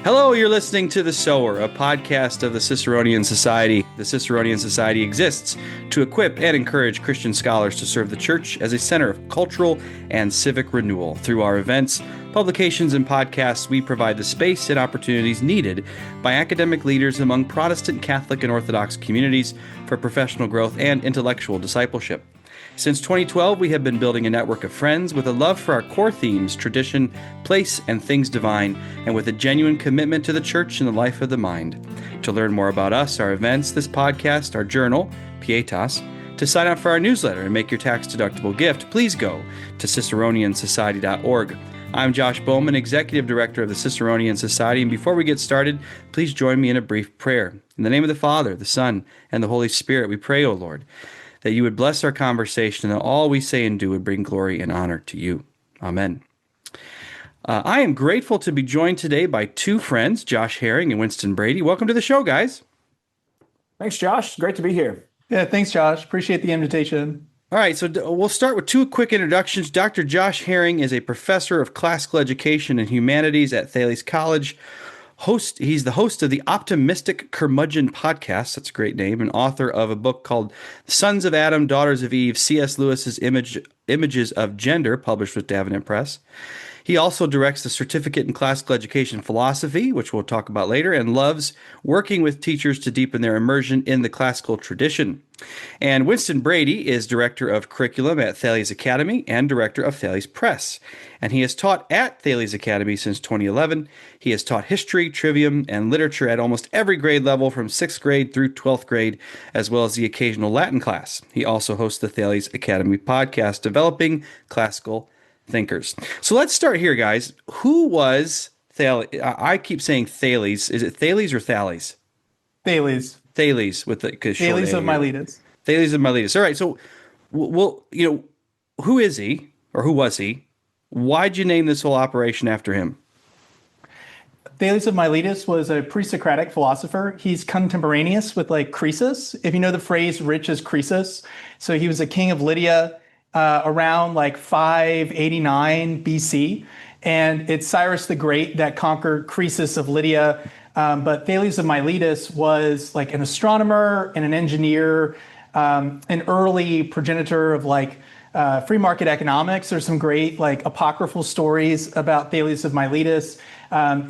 Hello, you're listening to The Sower, a podcast of the Ciceronian Society. The Ciceronian Society exists to equip and encourage Christian scholars to serve the church as a center of cultural and civic renewal. Through our events, publications, and podcasts, we provide the space and opportunities needed by academic leaders among Protestant, Catholic, and Orthodox communities for professional growth and intellectual discipleship. Since 2012, we have been building a network of friends with a love for our core themes, tradition, place, and things divine, and with a genuine commitment to the church and the life of the mind. To learn more about us, our events, this podcast, our journal, Pietas, to sign up for our newsletter and make your tax-deductible gift, please go to ciceroniansociety.org. I'm Josh Bowman, Executive Director of the Ciceronian Society, and before we get started, please join me in a brief prayer. In the name of the Father, the Son, and the Holy Spirit, we pray, O Lord, that you would bless our conversation and that all we say and do would bring glory and honor to you. Amen. I am grateful to be joined today by two friends, Josh Herring and Winston Brady. Welcome to the show, guys. Thanks, Josh. Great to be here. Yeah, thanks, Josh. Appreciate the invitation. All right, so we'll start with two quick introductions. Dr. Josh Herring is a professor of classical education and humanities at Thales College. He's the host of the Optimistic Curmudgeon podcast, that's a great name, and author of a book called Sons of Adam, Daughters of Eve, C.S. Lewis's Images of Gender, published with Davenant Press. He also directs the Certificate in Classical Education Philosophy, which we'll talk about later, and loves working with teachers to deepen their immersion in the classical tradition. And Winston Brady is Director of Curriculum at Thales Academy and Director of Thales Press. And he has taught at Thales Academy since 2011. He has taught history, trivium, and literature at almost every grade level from 6th grade through 12th grade, as well as the occasional Latin class. He also hosts the Thales Academy podcast, Developing Classical Thinkers. So let's start here, guys. Who was Thales? I keep saying Thales. Is it Thales or Thales? Thales. Thales with the Thales of Miletus. Thales of Miletus. All right. So, well, who is he or who was he? Why'd you name this whole operation after him? Thales of Miletus was a pre-Socratic philosopher. He's contemporaneous with Croesus. If you know the phrase "rich as Croesus," so he was a king of Lydia around 589 BC, and it's Cyrus the Great that conquered Croesus of Lydia. But Thales of Miletus was an astronomer and an engineer, an early progenitor of free market economics. There's some great apocryphal stories about Thales of Miletus.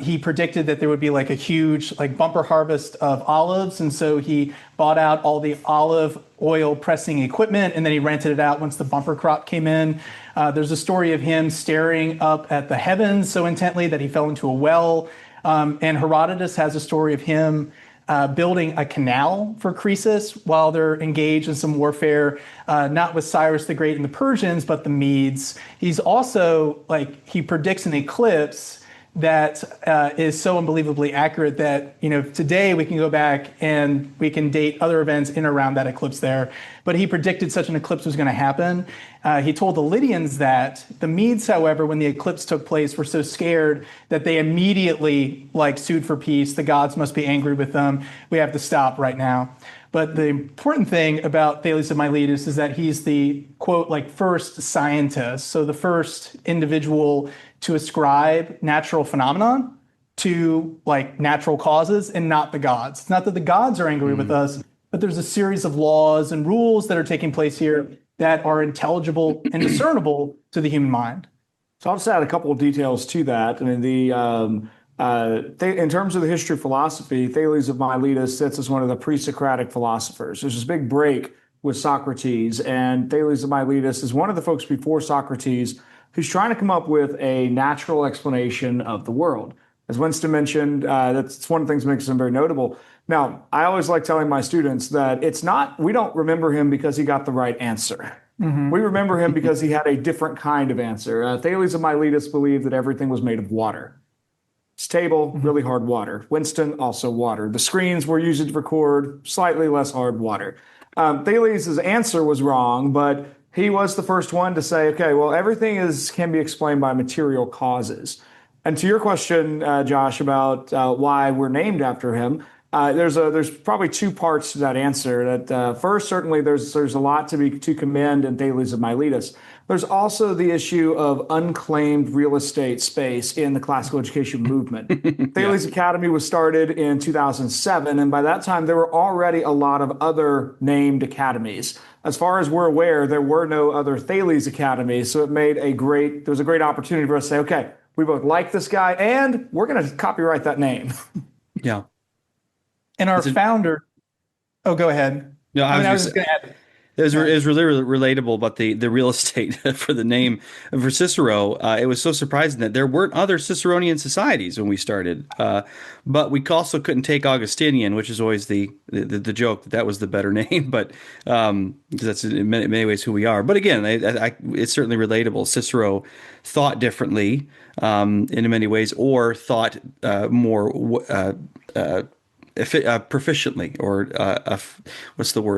He predicted that there would be a huge bumper harvest of olives, and so he bought out all the olive oil pressing equipment, and then he rented it out once the bumper crop came in. There's a story of him staring up at the heavens so intently that he fell into a well. And Herodotus has a story of him building a canal for Croesus while they're engaged in some warfare, not with Cyrus the Great and the Persians, but the Medes. He's also he predicts an eclipse that is so unbelievably accurate that today we can go back and we can date other events in and around that eclipse there. But he predicted such an eclipse was going to happen. He told the Lydians that. The Medes, however, when the eclipse took place, were so scared that they immediately sued for peace. The gods must be angry with them. We have to stop right now. But the important thing about Thales of Miletus is that he's the, quote, first scientist. So the first individual to ascribe natural phenomenon to natural causes and not the gods. It's not that the gods are angry with us, but there's a series of laws and rules that are taking place here that are intelligible and discernible to the human mind. So I'll just add a couple of details to that. I mean, in terms of the history of philosophy, Thales of Miletus sits as one of the pre-Socratic philosophers. There's this big break with Socrates, and Thales of Miletus is one of the folks before Socrates who's trying to come up with a natural explanation of the world. As Winston mentioned, that's one of the things that makes him very notable. Now, I always like telling my students that we don't remember him because he got the right answer. Mm-hmm. We remember him because he had a different kind of answer. Thales of Miletus believed that everything was made of water. His table, really hard water. Winston, also water. The screens were used to record, slightly less hard water. Thales' answer was wrong, but he was the first one to say, okay, well, everything can be explained by material causes. And to your question, Josh, about why we're named after him, There's probably two parts to that answer. That first, certainly there's a lot to commend in Thales of Miletus. There's also the issue of unclaimed real estate space in the classical education movement. Thales Academy was started in 2007, and by that time there were already a lot of other named academies. As far as we're aware, there were no other Thales academies, so there was a great opportunity for us to say, okay, we both like this guy, and we're going to copyright that name. Yeah. And our founder, oh, go ahead. No, I was just going to add. It was really relatable about the real estate for the name for Cicero. It was so surprising that there weren't other Ciceronian societies when we started, but we also couldn't take Augustinian, which is always the joke that was the better name. But because that's in many ways who we are. But again, it's certainly relatable. Cicero thought differently in many ways, or thought more. Proficiently, or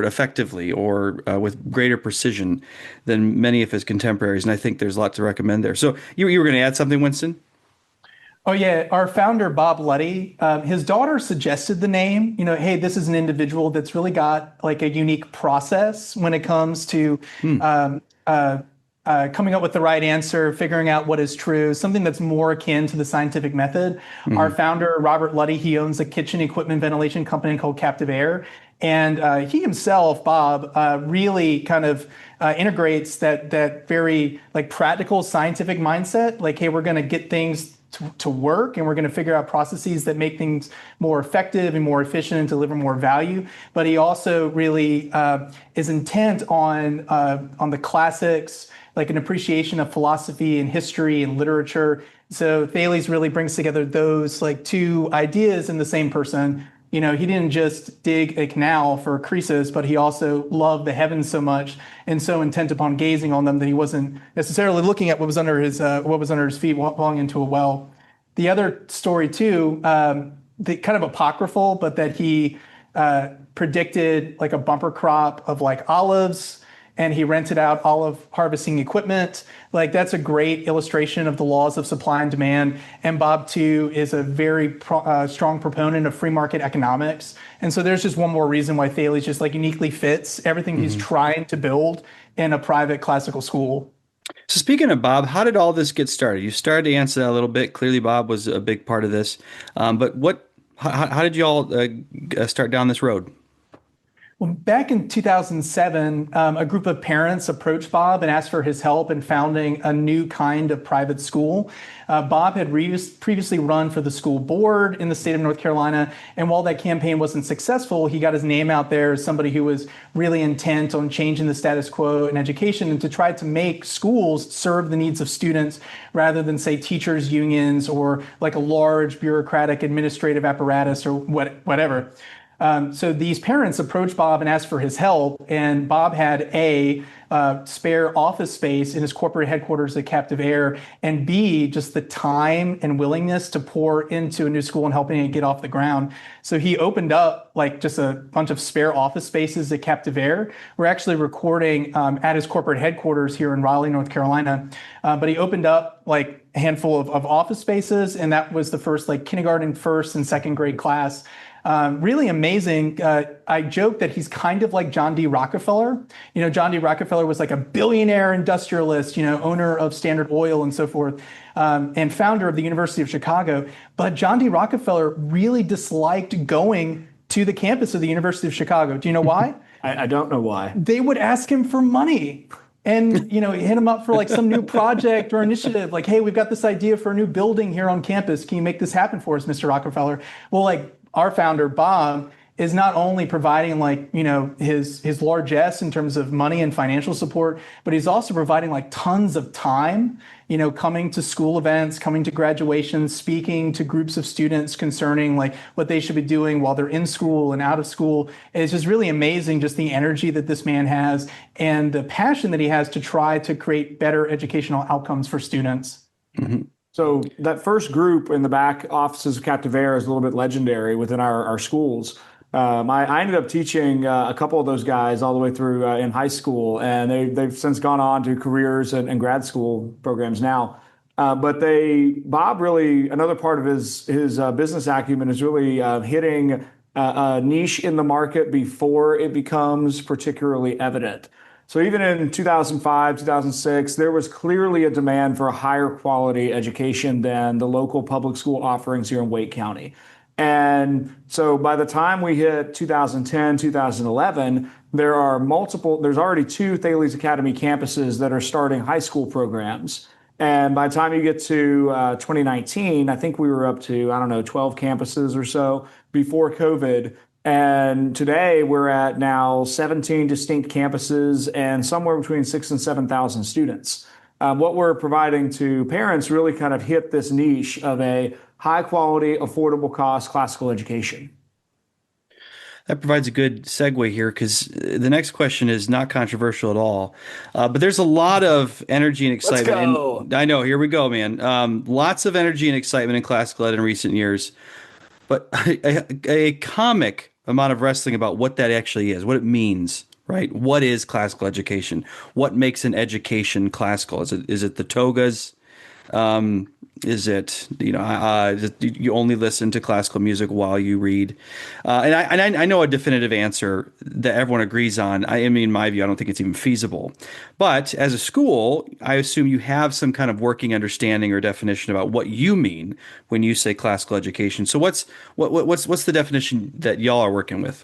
effectively, or with greater precision than many of his contemporaries. And I think there's a lot to recommend there. So you were going to add something, Winston? Oh, yeah. Our founder, Bob Luddy, his daughter suggested the name, hey, this is an individual that's really got like a unique process when it comes to coming up with the right answer, figuring out what is true, something that's more akin to the scientific method. Mm-hmm. Our founder, Robert Luddy, he owns a kitchen equipment ventilation company called Captive Air. And he himself, Bob, really kind of integrates that very like practical scientific mindset. Like, hey, we're going to get things to work, and we're going to figure out processes that make things more effective and more efficient and deliver more value. But he also really is intent on the classics, like an appreciation of philosophy and history and literature. So Thales really brings together those like two ideas in the same person. He didn't just dig a canal for Croesus, but he also loved the heavens so much and so intent upon gazing on them that he wasn't necessarily looking at what was under his feet falling into a well. The other story too, the kind of apocryphal, but that he predicted like a bumper crop of like olives, and he rented out olive harvesting equipment. Like, that's a great illustration of the laws of supply and demand. And Bob, too, is a very strong proponent of free market economics. And so there's just one more reason why Thales just like uniquely fits everything he's trying to build in a private classical school. So speaking of Bob, how did all this get started? You started to answer that a little bit. Clearly, Bob was a big part of this. But how did you all start down this road? Well, back in 2007, a group of parents approached Bob and asked for his help in founding a new kind of private school. Bob had previously run for the school board in the state of North Carolina, and while that campaign wasn't successful, he got his name out there as somebody who was really intent on changing the status quo in education and to try to make schools serve the needs of students rather than, say, teachers' unions or like a large bureaucratic administrative apparatus or whatever. So these parents approached Bob and asked for his help, and Bob had A, spare office space in his corporate headquarters at Captive Air, and B, just the time and willingness to pour into a new school and helping it get off the ground. So he opened up like just a bunch of spare office spaces at Captive Air. We're actually recording at his corporate headquarters here in Raleigh, North Carolina, but he opened up like a handful of office spaces, and that was the first like kindergarten, first and second grade class. Really amazing. I joke that he's kind of like John D. Rockefeller. John D. Rockefeller was like a billionaire industrialist, owner of Standard Oil and so forth, and founder of the University of Chicago. But John D. Rockefeller really disliked going to the campus of the University of Chicago. Do you know why? I don't know why. They would ask him for money. And, hit him up for like some new project or initiative. Like, hey, we've got this idea for a new building here on campus. Can you make this happen for us, Mr. Rockefeller? Well, like, our founder, Bob, is not only providing like, his largesse in terms of money and financial support, but he's also providing like tons of time, coming to school events, coming to graduations, speaking to groups of students concerning like what they should be doing while they're in school and out of school. It's just really amazing, just the energy that this man has and the passion that he has to try to create better educational outcomes for students. Mm-hmm. So that first group in the back offices of Captive Air is a little bit legendary within our schools. I ended up teaching a couple of those guys all the way through in high school, and they've since gone on to careers and grad school programs now. But Bob really, another part of his business acumen is really hitting a niche in the market before it becomes particularly evident. So even in 2005, 2006, there was clearly a demand for a higher quality education than the local public school offerings here in Wake County. And so by the time we hit 2010, 2011, there's already two Thales Academy campuses that are starting high school programs. And by the time you get to 2019, I think we were up to, 12 campuses or so before COVID. And today we're at now 17 distinct campuses and somewhere between 6,000 and 7,000 students. What we're providing to parents really kind of hit this niche of a high quality, affordable cost classical education. That provides a good segue here because the next question is not controversial at all. But there's a lot of energy and excitement. Let's go. And I know, here we go, man. Lots of energy and excitement in classical ed in recent years, but a comic amount of wrestling about what that actually is, what it means, right? What is classical education? What makes an education classical? Is it the togas? Is it, you only listen to classical music while you read? And I know a definitive answer that everyone agrees on. I mean, in my view, I don't think it's even feasible. But as a school, I assume you have some kind of working understanding or definition about what you mean when you say classical education. So what's the definition that y'all are working with?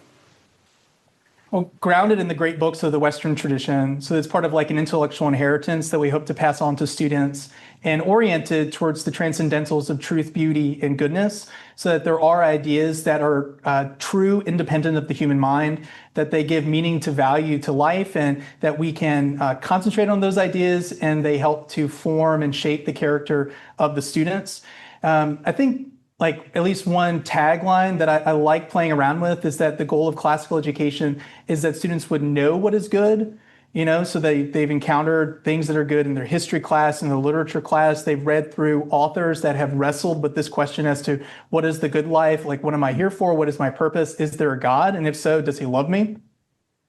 Well, grounded in the great books of the Western tradition. So it's part of like an intellectual inheritance that we hope to pass on to students and oriented towards the transcendentals of truth, beauty, and goodness, so that there are ideas that are true, independent of the human mind, that they give meaning to value to life, and that we can concentrate on those ideas, and they help to form and shape the character of the students. I think like at least one tagline that I like playing around with is that the goal of classical education is that students would know what is good, so they've encountered things that are good in their history class and their literature class. They've read through authors that have wrestled with this question as to what is the good life? Like, what am I here for? What is my purpose? Is there a God? And if so, does he love me?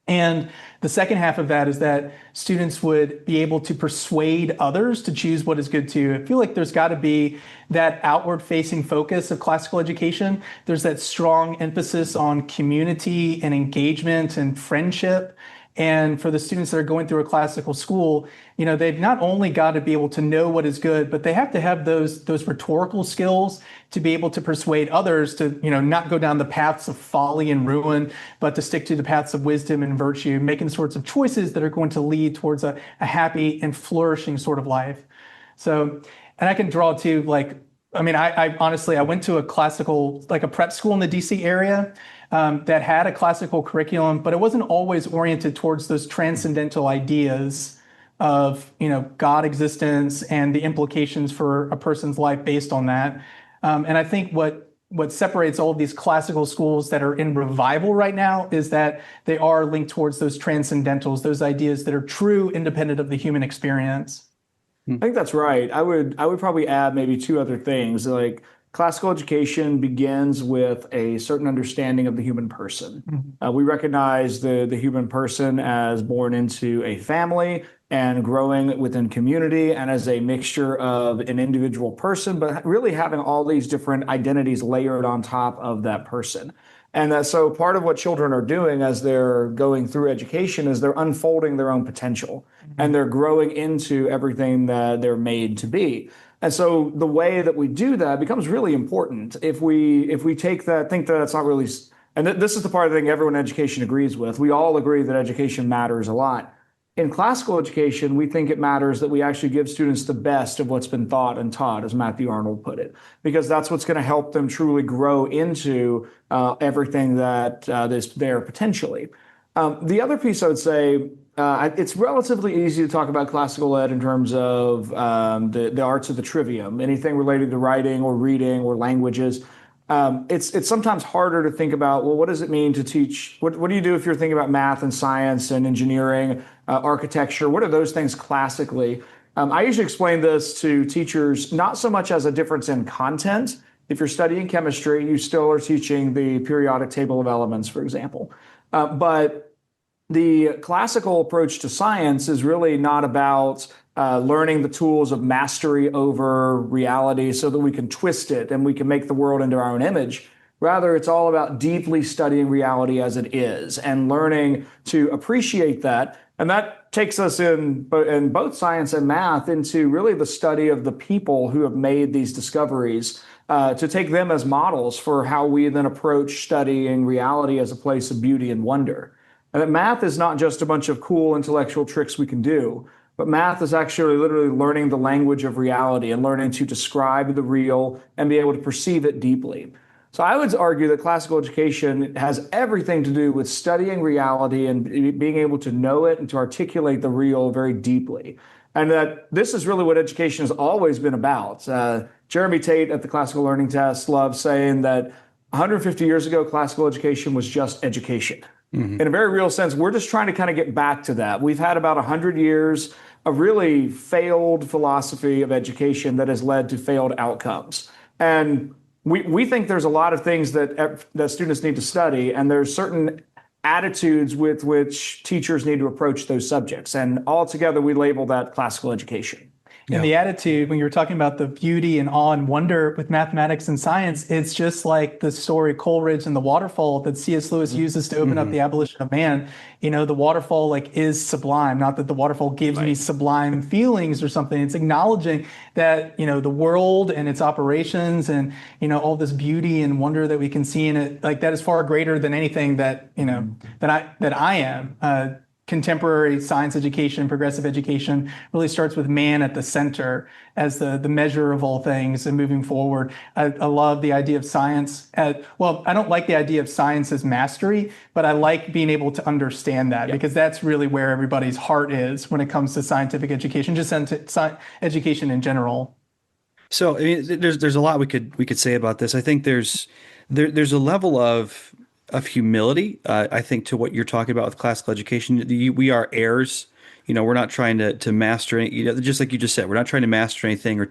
And the second half of that is that students would be able to persuade others to choose what is good too. I feel like there's got to be that outward facing focus of classical education. There's that strong emphasis on community and engagement and friendship. And for the students that are going through a classical school, they've not only got to be able to know what is good, but they have to have those rhetorical skills to be able to persuade others to, not go down the paths of folly and ruin, but to stick to the paths of wisdom and virtue, making the sorts of choices that are going to lead towards a happy and flourishing sort of life. So, and I can draw to I honestly, I went to a classical, like a prep school in the DC area that had a classical curriculum, but it wasn't always oriented towards those transcendental ideas of, God existence and the implications for a person's life based on that. And I think what separates all of these classical schools that are in revival right now is that they are linked towards those transcendentals, those ideas that are true, independent of the human experience. I think that's right. I would probably add maybe two other things. Like, classical education begins with a certain understanding of the human person. Mm-hmm. We recognize the human person as born into a family and growing within community and as a mixture of an individual person, but really having all these different identities layered on top of that person. And so part of what children are doing as they're going through education is they're unfolding their own potential, mm-hmm. and they're growing into everything that they're made to be. And so the way that we do that becomes really important. If we take that, think that it's not really, and this is the part I think everyone in education agrees with. We all agree that education matters a lot. In classical education, we think it matters that we actually give students the best of what's been thought and taught, as Matthew Arnold put it, because that's what's going to help them truly grow into everything that is there potentially. The other piece I would say, it's relatively easy to talk about classical ed in terms of the arts of the trivium, anything related to writing or reading or languages. It's sometimes harder to think about, well, what does it mean to teach? What do you do if you're thinking about math and science and engineering, architecture? What are those things classically? I usually explain this to teachers, not so much as a difference in content. If you're studying chemistry, you still are teaching the periodic table of elements, for example. But the classical approach to science is really not about learning the tools of mastery over reality so that we can twist it and we can make the world into our own image. Rather, it's all about deeply studying reality as it is and learning to appreciate that. And that takes us in both science and math into really the study of the people who have made these discoveries, to take them as models for how we then approach studying reality as a place of beauty and wonder. And that math is not just a bunch of cool intellectual tricks we can do, but math is actually literally learning the language of reality and learning to describe the real and be able to perceive it deeply. So I would argue that classical education has everything to do with studying reality and being able to know it and to articulate the real very deeply. And that this is really what education has always been about. Jeremy Tate at the Classical Learning Test loves saying that 150 years ago, classical education was just education. In a very real sense, we're just trying to kind of get back to that. We've had about 100 years of really failed philosophy of education that has led to failed outcomes. And we think there's a lot of things that students need to study, and there's certain attitudes with which teachers need to approach those subjects. And altogether, we label that classical education. And the attitude, when you were talking about the beauty and awe and wonder with mathematics and science, it's just like the story Coleridge and the waterfall that C.S. Lewis uses to open up the abolition of man. You know, the waterfall like is sublime, not that the waterfall gives me sublime feelings or something. It's acknowledging that, you know, the world and its operations and, you know, all this beauty and wonder that we can see in it, like that is far greater than anything that, you know, that I am. Contemporary science education, progressive education really starts with man at the center as the measure of all things and moving forward. I love the idea of science. Well, I don't like the idea of science as mastery, but I like being able to understand that because that's really where everybody's heart is when it comes to scientific education, just education in general. So, I mean, there's a lot we could say about this. I think there's a level of humility, I think, to what you're talking about with classical education. We are heirs. You know, we're not trying to master any, you know, just like you just said, we're not trying to master anything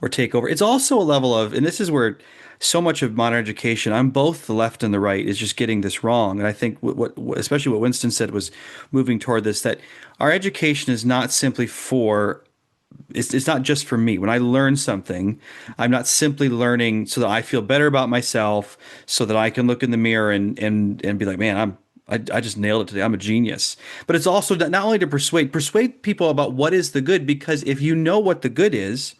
or take over. It's also a level of, and this is where so much of modern education, on both the left and the right, is just getting this wrong. And I think what especially what Winston said was moving toward this, that our education is not simply for, it's not just for me. When I learn something, I'm not simply learning so that I feel better about myself, so that I can look in the mirror and be like, man, I just nailed it today. I'm a genius. But it's also not only to persuade people about what is the good, because if you know what the good is,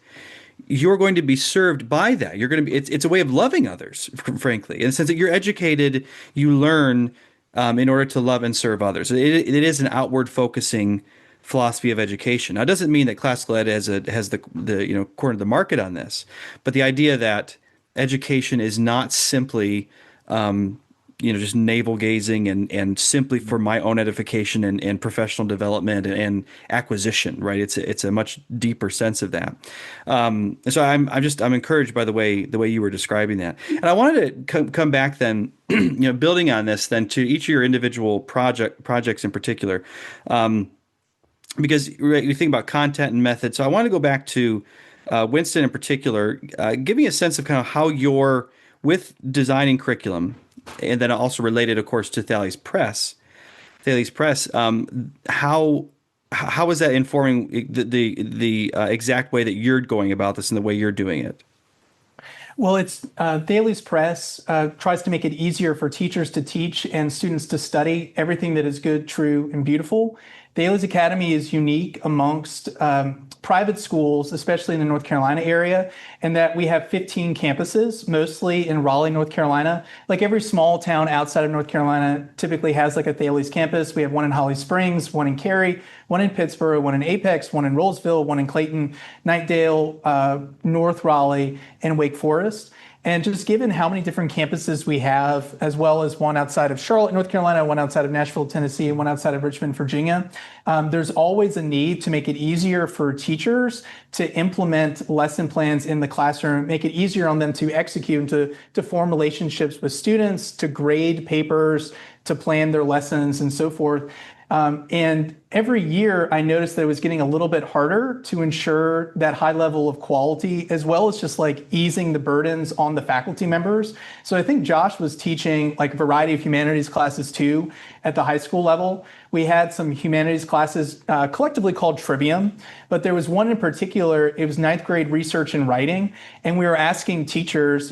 you're going to be served by that. You're going to be. It's a way of loving others, frankly, in the sense that you're educated, you learn in order to love and serve others. It is an outward focusing philosophy of education. Now, it doesn't mean that classical ed has the you know, corner of the market on this, but the idea that education is not simply you know, just navel gazing and simply for my own edification and professional development and acquisition, right? It's a much deeper sense of that. And so I'm encouraged by the way you were describing that. And I wanted to come back then, you know, building on this then to each of your individual projects in particular. Because you think about content and method. So I want to go back to Winston in particular. Give me a sense of kind of how you're with designing curriculum, and then also related, of course, to Thales Press. How is that informing the exact way that you're going about this and the way you're doing it? Well, it's Thales Press tries to make it easier for teachers to teach and students to study everything that is good, true, and beautiful. Thales Academy is unique amongst private schools, especially in the North Carolina area, in that we have 15 campuses, mostly in Raleigh, North Carolina. Like every small town outside of North Carolina typically has like a Thales campus. We have one in Holly Springs, one in Cary, one in Pittsburgh, one in Apex, one in Rollsville, one in Clayton, Knightdale, North Raleigh, and Wake Forest. And just given how many different campuses we have, as well as one outside of Charlotte, North Carolina, one outside of Nashville, Tennessee, and one outside of Richmond, Virginia, there's always a need to make it easier for teachers to implement lesson plans in the classroom, make it easier on them to execute and to form relationships with students, to grade papers, to plan their lessons, and so forth. And every year I noticed that it was getting a little bit harder to ensure that high level of quality, as well as just like easing the burdens on the faculty members. So I think Josh was teaching like a variety of humanities classes too at the high school level, we had some humanities classes collectively called Trivium, but there was one in particular, it was ninth grade research and writing, and we were asking teachers,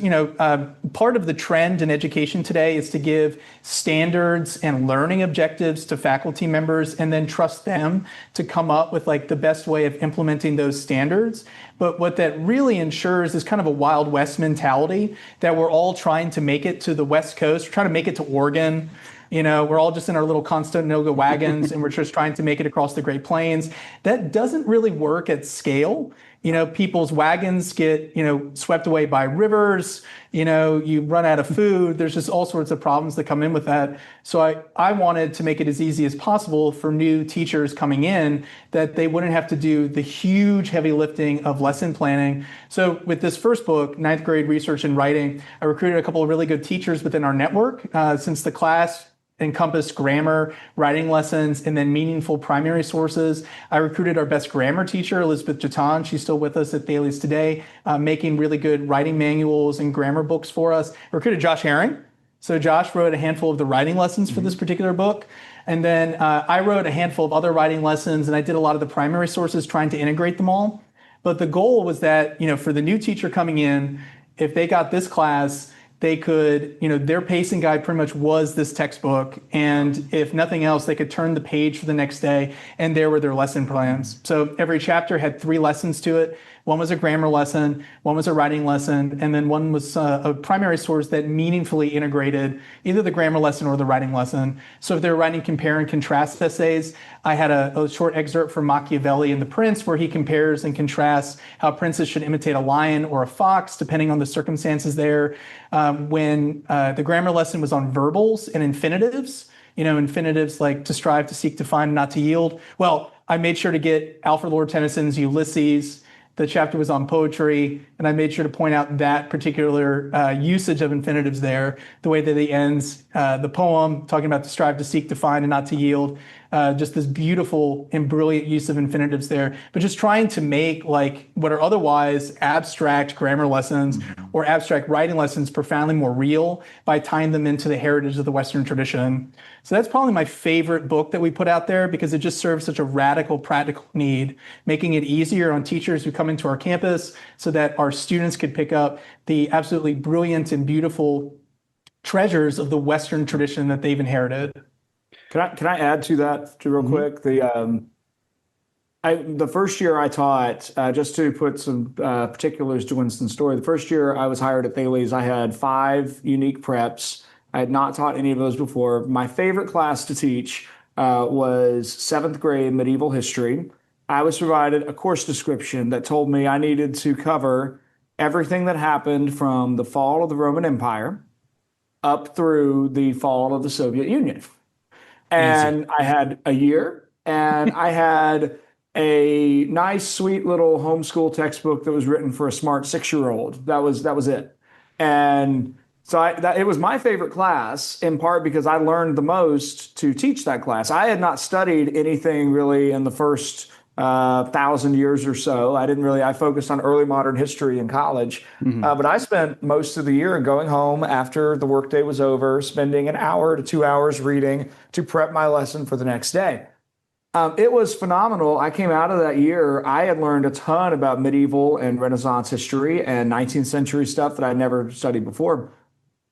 part of the trend in education today is to give standards and learning objectives to faculty members and then trust them to come up with like the best way of implementing those standards. But what that really ensures is kind of a Wild West mentality that we're all trying to make it to the West Coast. We're trying to make it to Oregon. We're all just in our little Conestoga wagons and we're just trying to make it across the Great Plains. That doesn't really work at scale. People's wagons get, swept away by rivers. You run out of food. There's just all sorts of problems that come in with that. So I wanted to make it as easy as possible for new teachers coming in that they wouldn't have to do the huge heavy lifting of lesson planning. So with this first book, ninth grade research and writing, I recruited a couple of really good teachers within our network since the class encompassed grammar, writing lessons, and then meaningful primary sources. I recruited our best grammar teacher, Elizabeth Jatan. She's still with us at Thales today, making really good writing manuals and grammar books for us. I recruited Josh Herring. So Josh wrote a handful of the writing lessons for this particular book. And then I wrote a handful of other writing lessons, and I did a lot of the primary sources trying to integrate them all. But the goal was that, for the new teacher coming in, if they got this class, they could, their pacing guide pretty much was this textbook. And if nothing else, they could turn the page for the next day and there were their lesson plans. So every chapter had 3 lessons to it. One was a grammar lesson, one was a writing lesson, and then one was a primary source that meaningfully integrated either the grammar lesson or the writing lesson. So if they were writing compare and contrast essays, I had a short excerpt from Machiavelli and the Prince where he compares and contrasts how princes should imitate a lion or a fox, depending on the circumstances there. When the grammar lesson was on verbals and infinitives, infinitives like to strive, to seek, to find, not to yield. Well, I made sure to get Alfred Lord Tennyson's Ulysses. The chapter was on poetry, and I made sure to point out that particular usage of infinitives there, the way that he ends the poem, talking about to strive, to seek, to find, and not to yield. Just this beautiful and brilliant use of infinitives there, but just trying to make like what are otherwise abstract grammar lessons or abstract writing lessons profoundly more real by tying them into the heritage of the Western tradition. So that's probably my favorite book that we put out there because it just serves such a radical practical need, making it easier on teachers who come into our campus so that our students could pick up the absolutely brilliant and beautiful treasures of the Western tradition that they've inherited. Can I add to that real quick? The first year I taught, just to put some particulars to Winston's story, the first year I was hired at Thales, I had 5 unique preps. I had not taught any of those before. My favorite class to teach was 7th grade medieval history. I was provided a course description that told me I needed to cover everything that happened from the fall of the Roman Empire up through the fall of the Soviet Union. And I had a year, and I had a nice, sweet little homeschool textbook that was written for a smart 6-year-old. That was it. And so it was my favorite class, in part because I learned the most to teach that class. I had not studied anything really in the first 1,000 years or so. I focused on early modern history in college, but I spent most of the year going home after the workday was over, spending an hour to 2 hours reading to prep my lesson for the next day. It was phenomenal. I came out of that year, I had learned a ton about medieval and Renaissance history and 19th century stuff that I'd never studied before.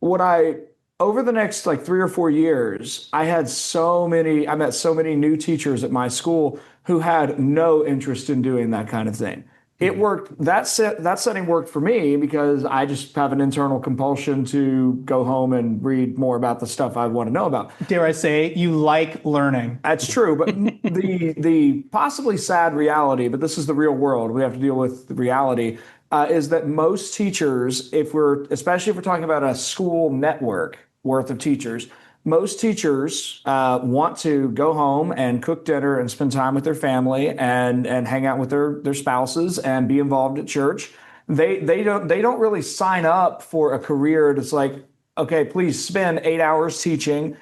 Over the next 3 or 4 years, I met so many new teachers at my school who had no interest in doing that kind of thing. It worked. That setting worked for me because I just have an internal compulsion to go home and read more about the stuff I want to know about. Dare I say, you like learning. That's true, but the possibly sad reality, but this is the real world, we have to deal with the reality, is that most teachers, especially if we're talking about a school network worth of teachers, most teachers want to go home and cook dinner and spend time with their family and hang out with their spouses and be involved at church. They don't really sign up for a career that's like, okay, please spend 8 hours teaching,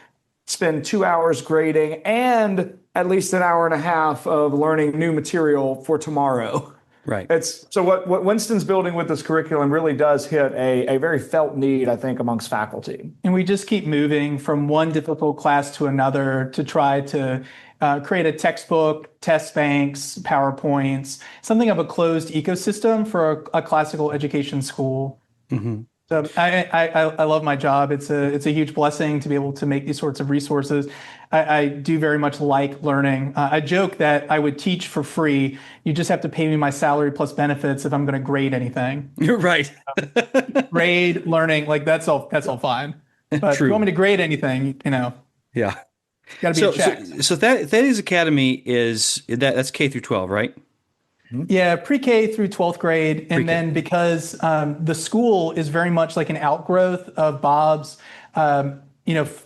spend 2 hours grading, and at least an hour and a half of learning new material for tomorrow. Right. It's so what Winston's building with this curriculum really does hit a very felt need, I think, amongst faculty. And we just keep moving from one difficult class to another to try to create a textbook, test banks, PowerPoints, something of a closed ecosystem for a classical education school. Mm-hmm. So I love my job. It's a huge blessing to be able to make these sorts of resources. I do very much like learning. I joke that I would teach for free. You just have to pay me my salary plus benefits if I'm going to grade anything. You're right. Grade, learning, like that's all fine. But if you want me to grade anything, Yeah. got to be a check. So Thales Academy that's K through 12, right? Yeah, pre-K through 12th grade. And then because the school is very much like an outgrowth of Bob's,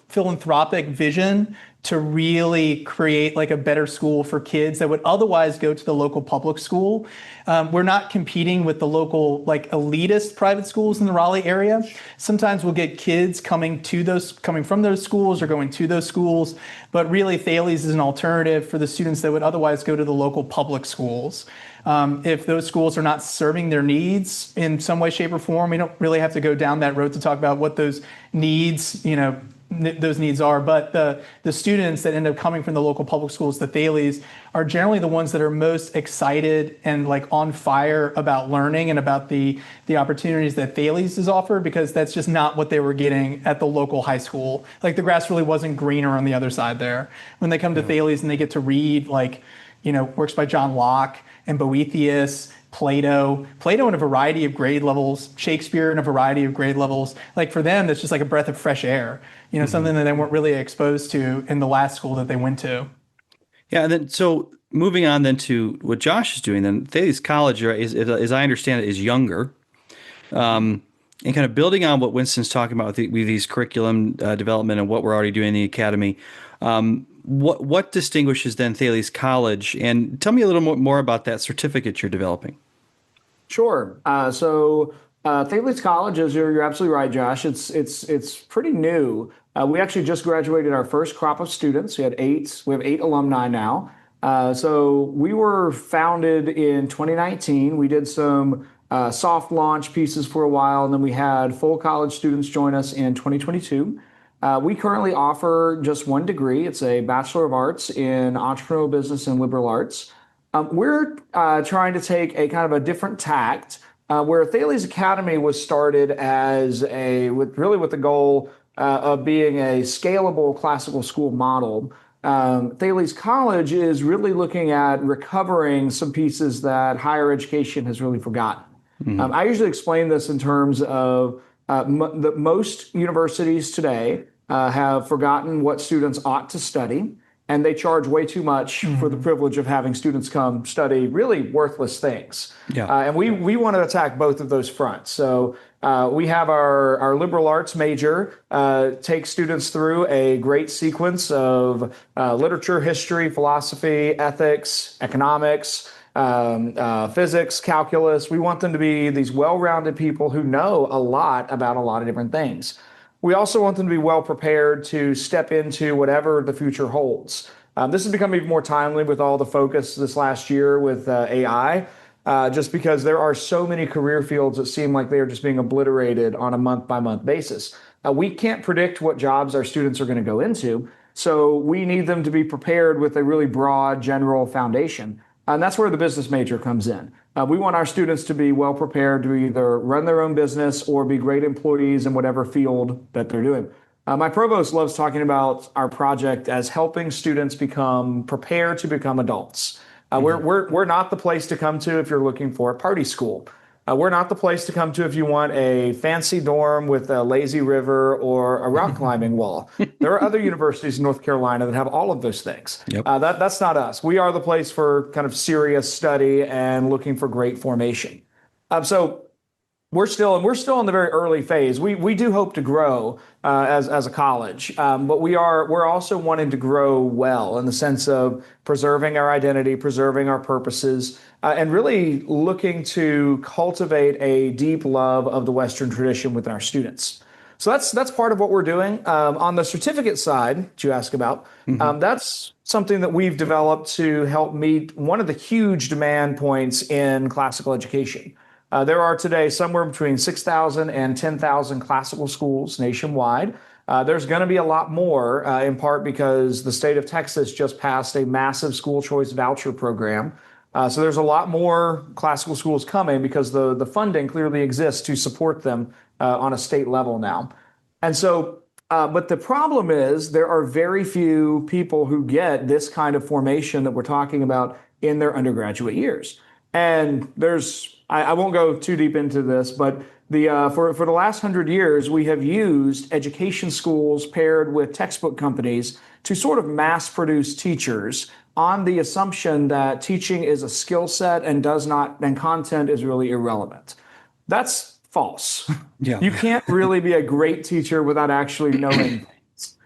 philanthropic vision to really create like a better school for kids that would otherwise go to the local public school. We're not competing with the local like elitist private schools in the Raleigh area. Sometimes we'll get kids coming from those schools or going to those schools, but really Thales is an alternative for the students that would otherwise go to the local public schools. If those schools are not serving their needs in some way, shape, or form, we don't really have to go down that road to talk about what those needs, those needs are. But the students that end up coming from the local public schools to Thales are generally the ones that are most excited and like on fire about learning and about the opportunities that Thales is offered, because that's just not what they were getting at the local high school. Like the grass really wasn't greener on the other side there. When they come to Thales and they get to read works by John Locke and Boethius, Plato in a variety of grade levels, Shakespeare in a variety of grade levels. Like for them, that's just like a breath of fresh air, something that they weren't really exposed to in the last school that they went to. Yeah, and then so moving on then to what Josh is doing, then Thales College, as I understand it, is younger. And kind of building on what Winston's talking about with these curriculum development and what we're already doing in the academy. What distinguishes then Thales College? And tell me a little more about that certificate you're developing. Sure. So Thales College, you're absolutely right, Josh. It's pretty new. We actually just graduated our first crop of students. We have 8 alumni now. So we were founded in 2019. We did some soft launch pieces for a while, and then we had full college students join us in 2022. We currently offer just one degree. It's a Bachelor of Arts in Entrepreneurial Business and Liberal Arts. We're trying to take a kind of a different tact, where Thales Academy was started as with the goal of being a scalable classical school model. Thales College is really looking at recovering some pieces that higher education has really forgotten. Mm-hmm. I usually explain this in terms of most universities today have forgotten what students ought to study, and they charge way too much for the privilege of having students come study really worthless things. Yeah. And we want to attack both of those fronts. So we have our liberal arts major take students through a great sequence of literature, history, philosophy, ethics, economics, physics, calculus. We want them to be these well-rounded people who know a lot about a lot of different things. We also want them to be well prepared to step into whatever the future holds. This has become even more timely with all the focus this last year with AI, just because there are so many career fields that seem like they are just being obliterated on a month-by-month basis. We can't predict what jobs our students are going to go into, so we need them to be prepared with a really broad, general foundation. And that's where the business major comes in. We want our students to be well prepared to either run their own business or be great employees in whatever field that they're doing. My provost loves talking about our project as helping students become prepared to become adults. We're not the place to come to if you're looking for a party school. We're not the place to come to if you want a fancy dorm with a lazy river or a rock climbing wall. There are other universities in North Carolina that have all of those things. Yep. That's not us. We are the place for kind of serious study and looking for great formation. So we're still in the very early phase. We do hope to grow as a college, but we're also wanting to grow well in the sense of preserving our identity, preserving our purposes, and really looking to cultivate a deep love of the Western tradition with our students. So that's part of what we're doing. On the certificate side, that you ask about, that's something that we've developed to help meet one of the huge demand points in classical education. There are today somewhere between 6,000 and 10,000 classical schools nationwide. There's going to be a lot more, in part because the state of Texas just passed a massive school choice voucher program. So there's a lot more classical schools coming because the funding clearly exists to support them on a state level now. And so, but the problem is there are very few people who get this kind of formation that we're talking about in their undergraduate years. And I won't go too deep into this, but for the last 100 years, we have used education schools paired with textbook companies to sort of mass produce teachers on the assumption that teaching is a skill set and content is really irrelevant. That's false. Yeah. You can't really be a great teacher without actually knowing things.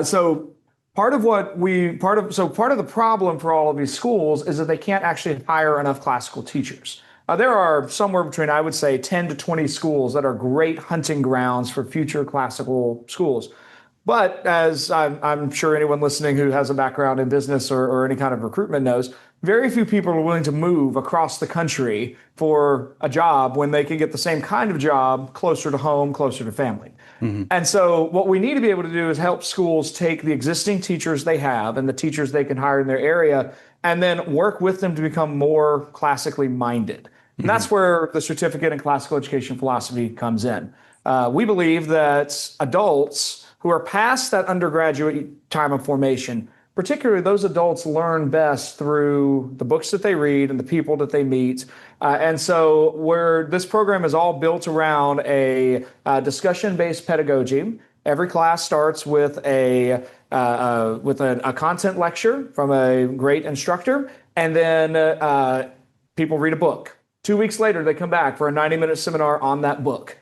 So part of the problem for all of these schools is that they can't actually hire enough classical teachers. There are somewhere between, I would say, 10 to 20 schools that are great hunting grounds for future classical schools. But as I'm sure anyone listening who has a background in business or any kind of recruitment knows, very few people are willing to move across the country for a job when they can get the same kind of job closer to home, closer to family. And so what we need to be able to do is help schools take the existing teachers they have and the teachers they can hire in their area and then work with them to become more classically minded. And that's where the certificate in classical education philosophy comes in. We believe that adults who are past that undergraduate time of formation, particularly those adults learn best through the books that they read and the people that they meet. And so this program is all built around a discussion-based pedagogy. Every class starts with a content lecture from a great instructor, and then people read a book. 2 weeks later, they come back for a 90-minute seminar on that book.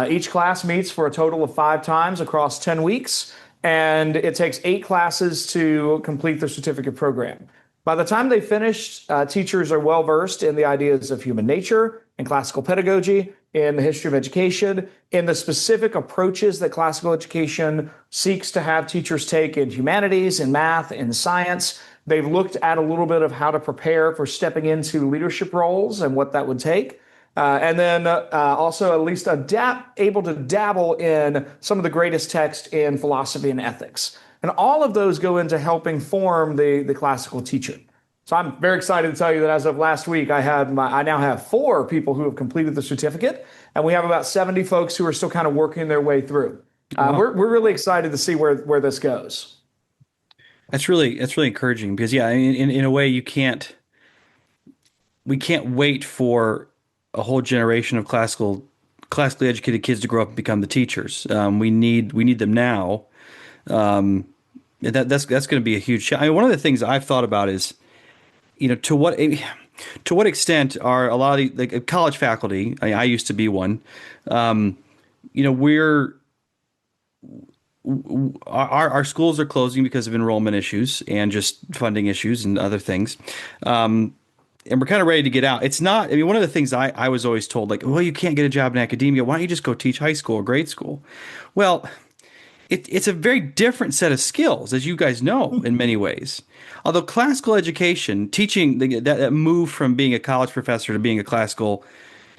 Each class meets for a total of 5 times across 10 weeks, and it takes 8 classes to complete the certificate program. By the time they finish, teachers are well-versed in the ideas of human nature and classical pedagogy, in the history of education, in the specific approaches that classical education seeks to have teachers take in humanities, in math, in science. They've looked at a little bit of how to prepare for stepping into leadership roles and what that would take. And then also at least able to dabble in some of the greatest text in philosophy and ethics. And all of those go into helping form the classical teacher. So I'm very excited to tell you that as of last week, I now have 4 people who have completed the certificate, and we have about 70 folks who are still kind of working their way through. We're really excited to see where this goes. That's really encouraging because in a way we can't wait for a whole generation of classically educated kids to grow up and become the teachers. We need them now. That's going to be a huge challenge. I mean, one of the things I've thought about is, to what extent are a lot of the college faculty? I used to be one. Our schools are closing because of enrollment issues and just funding issues and other things. And we're kind of ready to get out. It's not, one of the things I was always told, you can't get a job in academia. Why don't you just go teach high school or grade school? Well, it's a very different set of skills, as you guys know, in many ways. Although classical education, teaching, that move from being a college professor to being a classical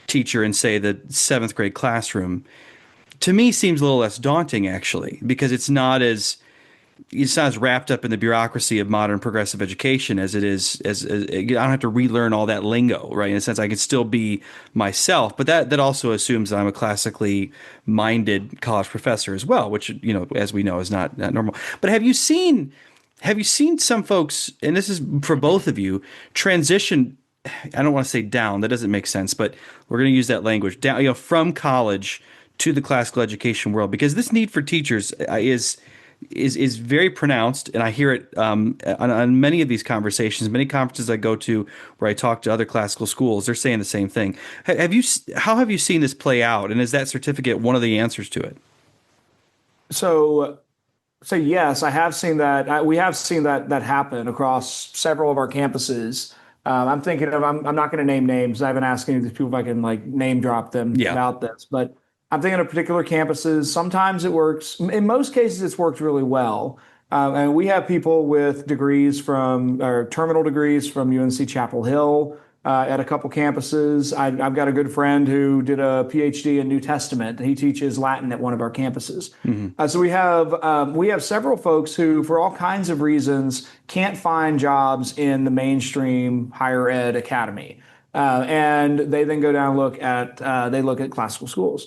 teacher in, say, the 7th grade classroom, to me seems a little less daunting, actually, because it's not as wrapped up in the bureaucracy of modern progressive education as it is. I don't have to relearn all that lingo, right? In a sense, I can still be myself, but that also assumes that I'm a classically minded college professor as well, which as we know is not normal. But have you seen some folks, and this is for both of you, transition? I don't want to say down. That doesn't make sense, but we're going to use that language down. From college to the classical education world, because this need for teachers is very pronounced, and I hear it on many of these conversations, many conferences I go to where I talk to other classical schools. They're saying the same thing. How have you seen this play out, and is that certificate one of the answers to it? So yes, I have seen that. We have seen that happen across several of our campuses. I'm thinking of. I'm not going to name names. I've been asking these people if I can name drop them about this, but I'm thinking of particular campuses. Sometimes it works. In most cases, it's worked really well. And we have people with degrees or terminal degrees from UNC Chapel Hill at a couple campuses. I've got a good friend who did a PhD in New Testament. He teaches Latin at one of our campuses. So we have several folks who, for all kinds of reasons, can't find jobs in the mainstream higher ed academy. And they then go down and look at classical schools.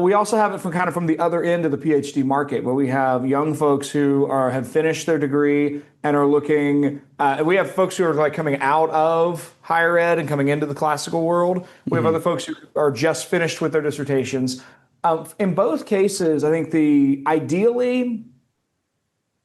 We also have it from the other end of the PhD market, where we have young folks who have finished their degree and are looking. We have folks who are like coming out of higher ed and coming into the classical world. We have other folks who are just finished with their dissertations. In both cases, I think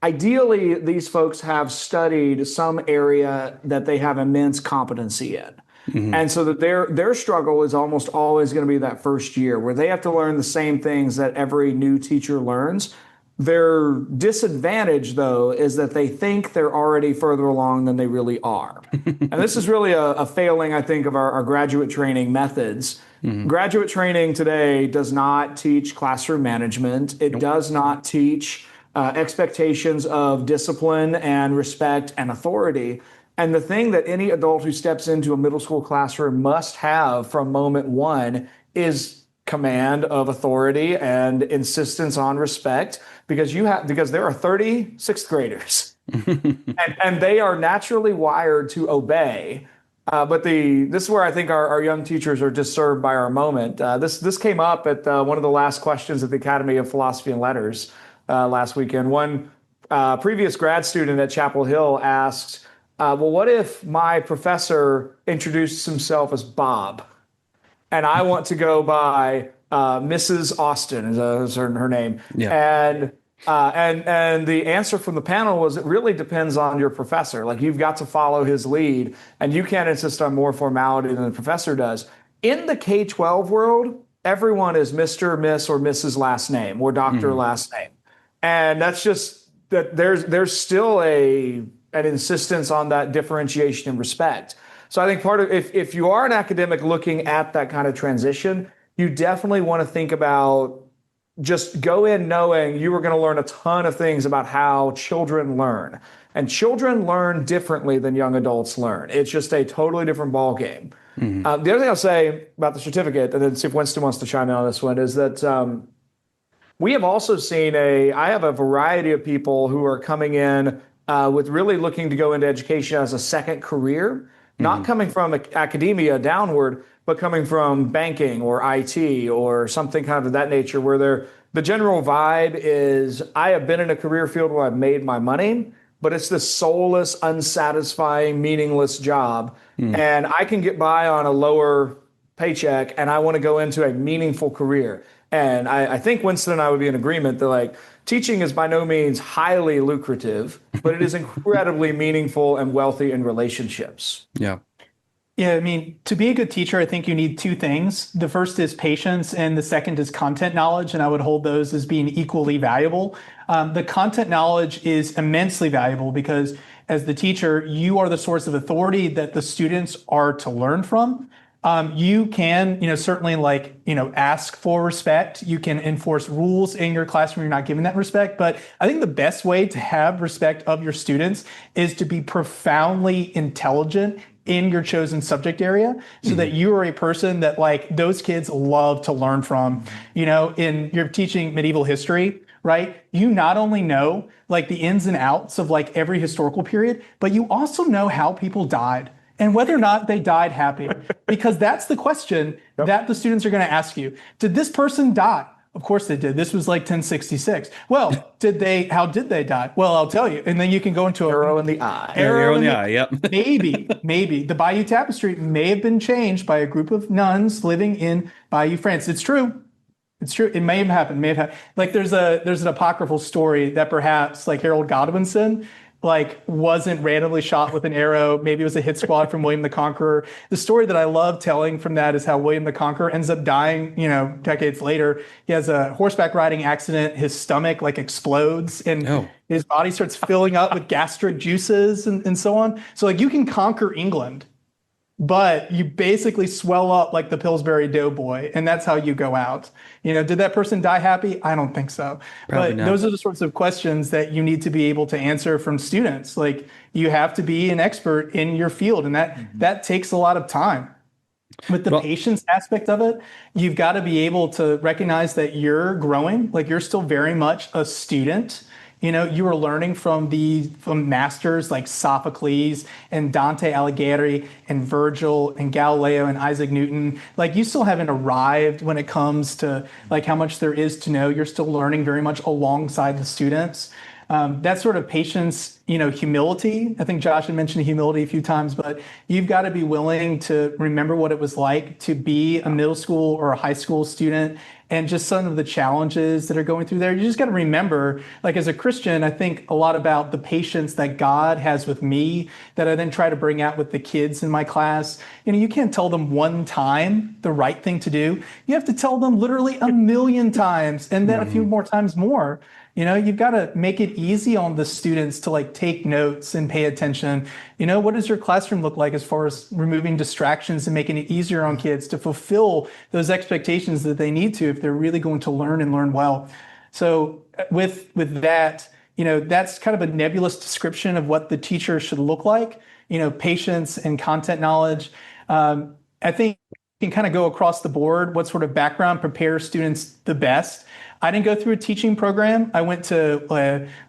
ideally, these folks have studied some area that they have immense competency in. And so that their struggle is almost always going to be that first year where they have to learn the same things that every new teacher learns. Their disadvantage, though, is that they think they're already further along than they really are. And this is really a failing, I think, of our graduate training methods. Graduate training today does not teach classroom management. It does not teach expectations of discipline and respect and authority. And the thing that any adult who steps into a middle school classroom must have from moment one is command of authority and insistence on respect, because there are 30 sixth graders and they are naturally wired to obey. But this is where I think our young teachers are disturbed by our moment. This came up at one of the last questions at the Academy of Philosophy and Letters last weekend. One previous grad student at Chapel Hill asked, well, what if my professor introduced himself as Bob, and I want to go by Mrs. Austin is her name? Yeah. And the answer from the panel was, it really depends on your professor. Like, you've got to follow his lead, and you can't insist on more formality than the professor does. In the K-12 world, everyone is Mr., Miss, or Mrs. last name or Dr. last name, and that's just that. There's still an insistence on that differentiation and respect. So I think part of, if you are an academic looking at that kind of transition, you definitely want to think about, just go in knowing you are going to learn a ton of things about how children learn. And children learn differently than young adults learn. It's just a totally different ballgame. The other thing I'll say about the certificate, and then see if Winston wants to chime in on this one, is that we have also seen I have a variety of people who are coming in with really looking to go into education as a second career, not coming from academia downward, but coming from banking or IT or something kind of that nature, where the general vibe is, I have been in a career field where I've made my money, but it's this soulless, unsatisfying, meaningless job. And I can get by on a lower paycheck, and I want to go into a meaningful career. And I think Winston and I would be in agreement that teaching is by no means highly lucrative, but it is incredibly meaningful and wealthy in relationships. Yeah. Yeah, I mean, to be a good teacher, I think you need two things. The first is patience, and the second is content knowledge, and I would hold those as being equally valuable. The content knowledge is immensely valuable because as the teacher, you are the source of authority that the students are to learn from. You can, certainly ask for respect. You can enforce rules in your classroom. You're not giving that respect. But I think the best way to have respect of your students is to be profoundly intelligent in your chosen subject area, so that you are a person that those kids love to learn from. In you're teaching medieval history, right? You not only know the ins and outs of every historical period, but you also know how people died and whether or not they died happy, because that's the question that the students are going to ask you. Did this person die? Of course they did. This was 1066. Well, how did they die? Well, I'll tell you. And then you can go into arrow in the eye. Arrow in the eye, yep. Maybe. The Bayeux Tapestry may have been changed by a group of nuns living in Bayeux, France. It's true. It may have happened. There's an apocryphal story that perhaps Harold Godwinson wasn't randomly shot with an arrow. Maybe it was a hit squad from William the Conqueror. The story that I love telling from that is how William the Conqueror ends up dying, decades later. He has a horseback riding accident. His stomach explodes and his body starts filling up with gastric juices and so on. So you can conquer England but you basically swell up like the Pillsbury Doughboy, and that's how you go out. Did that person die happy? I don't think so. Probably But not. those are the sorts of questions that you need to be able to answer from students. Like, you have to be an expert in your field, and that takes a lot of time. With the patience aspect of it, you've got to be able to recognize that you're growing, like you're still very much a student. You are learning from masters like Sophocles and Dante Alighieri and Virgil and Galileo and Isaac Newton. Like, you still haven't arrived when it comes to like how much there is to know. You're still learning very much alongside the students. That sort of patience, humility. I think Josh had mentioned humility a few times, but you've got to be willing to remember what it was like to be a middle school or a high school student and just some of the challenges that are going through there. You just got to remember, like, as a Christian, I think a lot about the patience that God has with me that I then try to bring out with the kids in my class. You can't tell them one time the right thing to do. You have to tell them literally a million times and then a few more times more. You've got to make it easy on the students to like take notes and pay attention. What does your classroom look like as far as removing distractions and making it easier on kids to fulfill those expectations that they need to if they're really going to learn and learn well? So with that, that's kind of a nebulous description of what the teacher should look like. Patience and content knowledge. I think you can kind of go across the board. What sort of background prepares students the best? I didn't go through a teaching program. I went to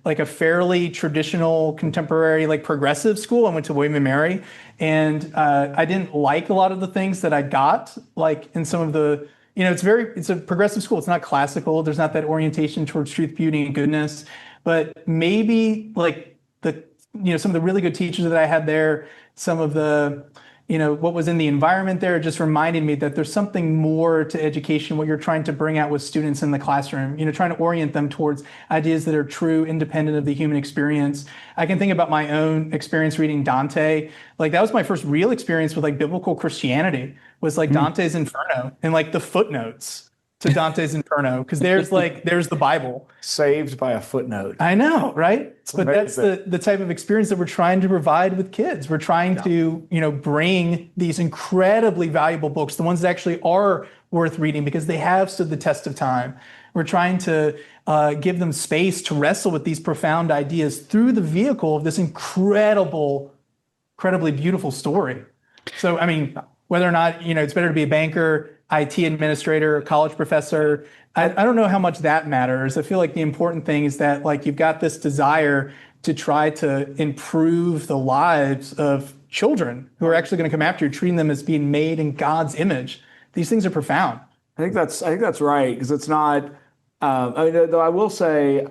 like a fairly traditional, contemporary, like progressive school. I went to William and Mary, and I didn't like a lot of the things that I got, like in some of the, it's a progressive school. It's not classical. There's not that orientation towards truth, beauty, and goodness. But maybe like some of the really good teachers that I had there, some of the, what was in the environment there just reminded me that there's something more to education, what you're trying to bring out with students in the classroom, trying to orient them towards ideas that are true, independent of the human experience. I can think about my own experience reading Dante. Like, that was my first real experience with like biblical Christianity, was like Dante's Inferno and like the footnotes to Dante's Inferno, because there's the Bible. Saved by a footnote. I know, right? But that's amazing. the type of experience that we're trying to provide with kids. We're trying to, bring these incredibly valuable books, the ones that actually are worth reading because they have stood the test of time. We're trying to give them space to wrestle with these profound ideas through the vehicle of this incredibly beautiful story. So, I mean, whether or not, it's better to be a banker, IT administrator, college professor, I don't know how much that matters. I feel like the important thing is that like you've got this desire to try to improve the lives of children who are actually going to come after you, treating them as being made in God's image. These things are profound. I think that's right, because it's not. Though I will say,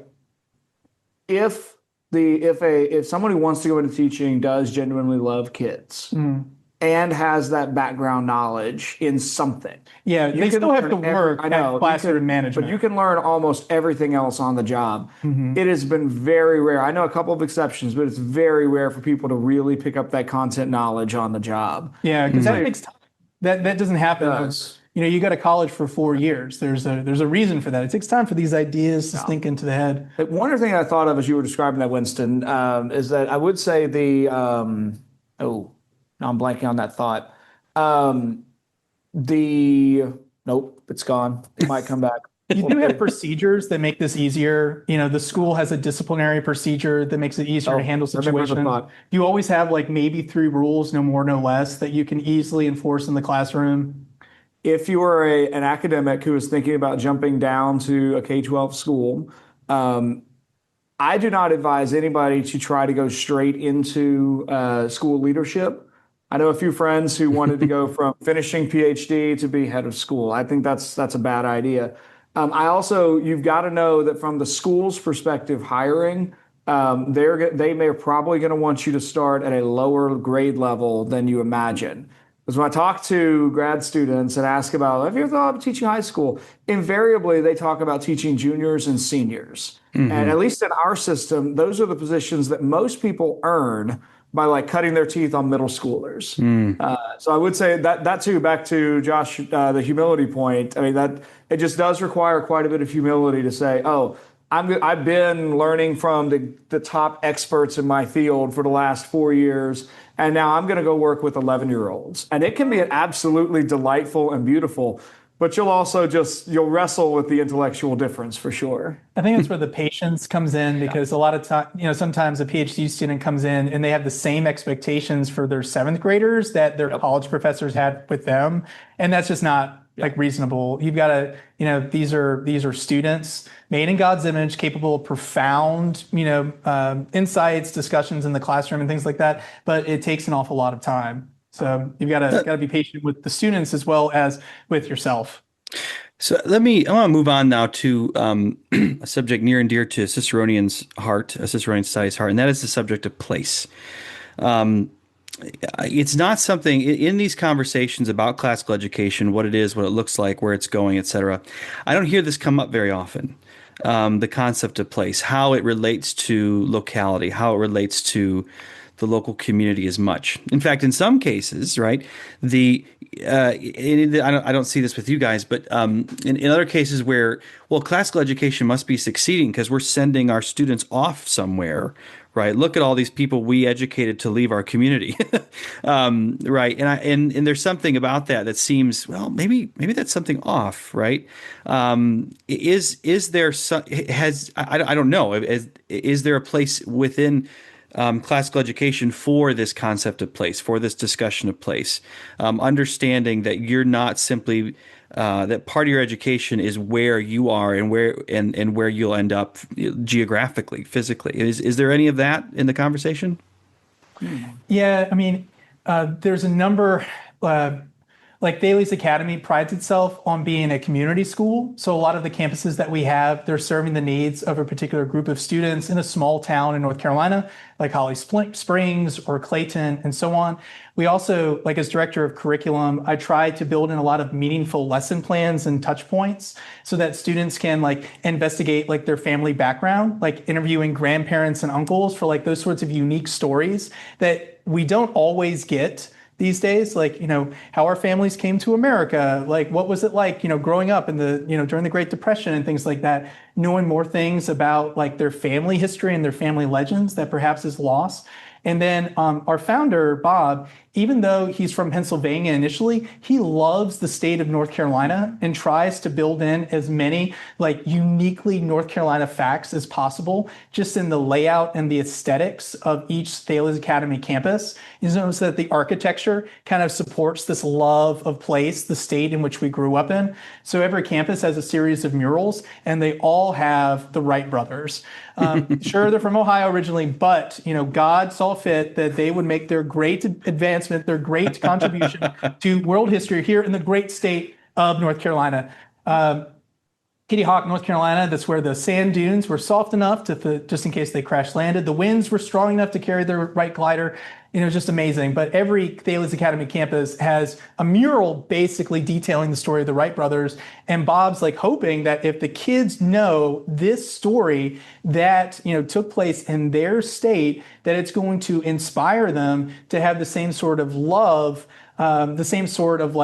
if someone who wants to go into teaching does genuinely love kids. And has that background knowledge in something. Yeah, they still have to work at classroom management. But you can learn almost everything else on the job. It has been very rare. I know a couple of exceptions, but it's very rare for people to really pick up that content knowledge on the job. Yeah, because that takes time. That doesn't happen. You go to college for 4 years. There's a reason for that. It takes time for these ideas to sink into the head. One other thing I thought of as you were describing that, Winston, is that I would say now I'm blanking on that thought. Nope, it's gone. It might come back. You do have procedures that make this easier. The school has a disciplinary procedure that makes it easier to handle situations. You always have like maybe 3 rules, no more, no less, that you can easily enforce in the classroom. If you are an academic who is thinking about jumping down to a K-12 school, I do not advise anybody to try to go straight into school leadership. I know a few friends who wanted to go from finishing PhD to be head of school. I think that's a bad idea. You've got to know that from the school's perspective, hiring, they're probably going to want you to start at a lower grade level than you imagine. Because when I talk to grad students and ask about, have you ever thought about teaching high school? Invariably, they talk about teaching juniors and seniors. And at least in our system, those are the positions that most people earn by like cutting their teeth on middle schoolers. So I would say that too, back to Josh, the humility point. I mean, that it just does require quite a bit of humility to say, I've been learning from the top experts in my field for the last 4 years, and now I'm going to go work with 11-year-olds. And it can be absolutely delightful and beautiful, but you'll wrestle with the intellectual difference for sure. I think that's where the patience comes in, because a lot of time, sometimes a PhD student comes in and they have the same expectations for their seventh graders that their college professors had with them. And that's just not like reasonable. You've got to, these are students made in God's image, capable of profound, insights, discussions in the classroom and things like that. But it takes an awful lot of time. So you've got to be patient with the students as well as with yourself. So I want to move on now to a subject near and dear to Ciceronian's heart, Ciceronian Society's heart, and that is the subject of place. It's not something in these conversations about classical education, what it is, what it looks like, where it's going, etc. I don't hear this come up very often. The concept of place, how it relates to locality, how it relates to the local community as much. In fact, in some cases, right, I don't see this with you guys, but in other cases where, classical education must be succeeding because we're sending our students off somewhere, right? Look at all these people we educated to leave our community, right? And there's something about that seems, maybe that's something off, right? Is there I don't know. Is there a place within classical education for this concept of place, for this discussion of place, understanding that you're not simply that part of your education is where you are and where you'll end up geographically, physically. Is there any of that in the conversation? Yeah, I mean, there's a number. Like Thales Academy prides itself on being a community school. So a lot of the campuses that we have, they're serving the needs of a particular group of students in a small town in North Carolina, like Holly Springs or Clayton and so on. We also, like as director of curriculum, I try to build in a lot of meaningful lesson plans and touch points so that students can like investigate like their family background, like interviewing grandparents and uncles for like those sorts of unique stories that we don't always get these days, like, how our families came to America, like what was it like, growing up in the, during the Great Depression and things like that, knowing more things about like their family history and their family legends that perhaps is lost. And then our founder, Bob, even though he's from Pennsylvania initially, he loves the state of North Carolina and tries to build in as many like uniquely North Carolina facts as possible, just in the layout and the aesthetics of each Thales Academy campus. You notice that the architecture kind of supports this love of place, the state in which we grew up in. So every campus has a series of murals, and they all have the Wright brothers. Sure, they're from Ohio originally, but God saw fit that they would make their great advancement, their great contribution to world history here in the great state of North Carolina. Kitty Hawk, North Carolina, that's where the sand dunes were soft enough to, just in case they crash landed. The winds were strong enough to carry their Wright glider. It was just amazing. But every Thales Academy campus has a mural basically detailing the story of the Wright brothers. And Bob's like hoping that if the kids know this story that, took place in their state, that it's going to inspire them to have the same sort of love, the same sort of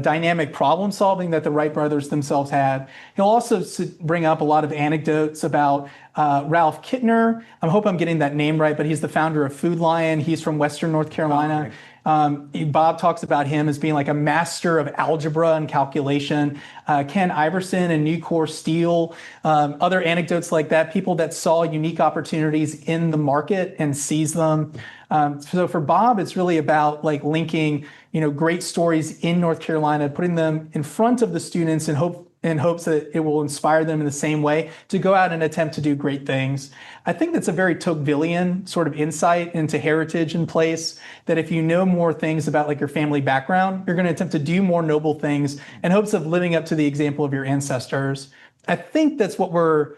dynamic problem solving that the Wright brothers themselves had. He'll also bring up a lot of anecdotes about Ralph Kittner. I hope I'm getting that name right, but he's the founder of Food Lion. He's from Western North Carolina. Bob talks about him as being like a master of algebra and calculation. Ken Iverson and Nucor Steel, other anecdotes like that, people that saw unique opportunities in the market and seized them. So for Bob, it's really about like linking, great stories in North Carolina, putting them in front of the students in hopes that it will inspire them in the same way to go out and attempt to do great things. I think that's a very Tocquevillian sort of insight into heritage and place, that if you know more things about like your family background, you're going to attempt to do more noble things in hopes of living up to the example of your ancestors. I think that's what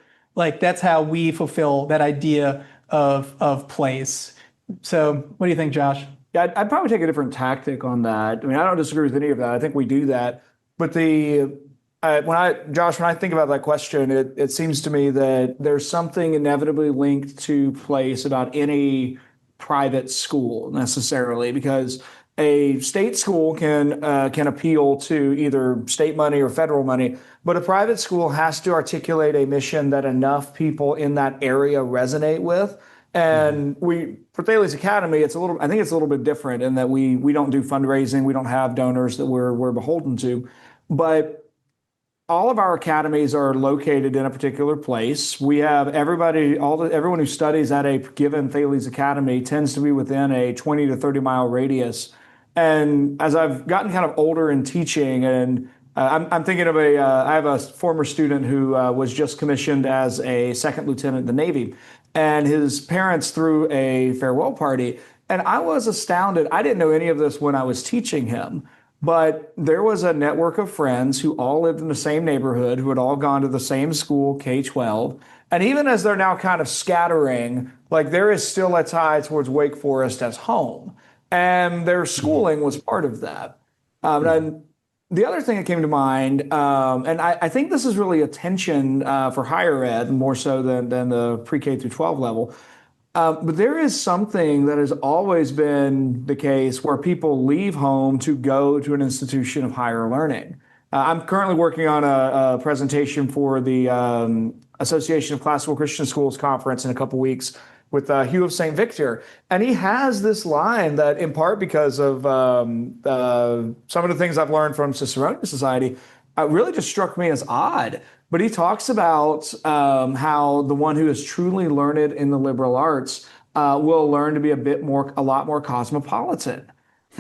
that's how we fulfill that idea of place. So what do you think, Josh? Yeah, I'd probably take a different tactic on that. I mean, I don't disagree with any of that. I think we do that. But when I think about that question, it seems to me that there's something inevitably linked to place about any private school necessarily, because a state school can appeal to either state money or federal money, but a private school has to articulate a mission that enough people in that area resonate with. And for Thales Academy, I think it's a little bit different in that we don't do fundraising, we don't have donors that we're beholden to, but all of our academies are located in a particular place. We have everyone who studies at a given Thales Academy tends to be within a 20 to 30 mile radius. And as I've gotten kind of older in teaching, and I'm thinking of I have a former student who was just commissioned as a second lieutenant in the Navy, and his parents threw a farewell party. And I was astounded. I didn't know any of this when I was teaching him. But there was a network of friends who all lived in the same neighborhood, who had all gone to the same school, K-12. And even as they're now kind of scattering, like there is still a tie towards Wake Forest as home. And their schooling was part of that. And the other thing that came to mind, and I think this is really a tension for higher ed, more so than the pre-K through 12 level, but there is something that has always been the case where people leave home to go to an institution of higher learning. I'm currently working on a presentation for the Association of Classical Christian Schools Conference in a couple weeks with Hugh of St. Victor. And he has this line that, in part because of some of the things I've learned from Ciceronian Society, really just struck me as odd. But he talks about how the one who is truly learned in the liberal arts will learn to be a lot more cosmopolitan.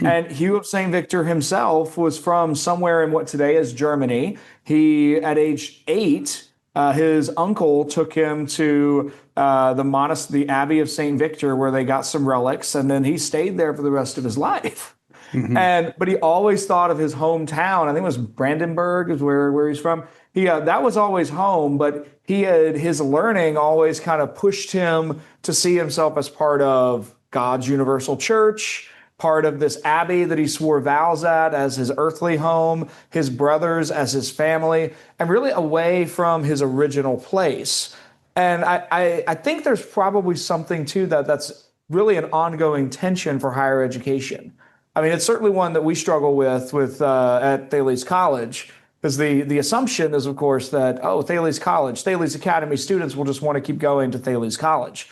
And Hugh of St. Victor himself was from somewhere in what today is Germany. At age 8, his uncle took him to the Abbey of St. Victor, where they got some relics, and then he stayed there for the rest of his life. But he always thought of his hometown. I think it was Brandenburg is where he's from. That was always home, but his learning always kind of pushed him to see himself as part of God's universal church, part of this abbey that he swore vows at as his earthly home, his brothers as his family, and really away from his original place. And I think there's probably something to that's really an ongoing tension for higher education. I mean, it's certainly one that we struggle with at Thales College, because the assumption is, of course, that, Thales College, Thales Academy students will just want to keep going to Thales College.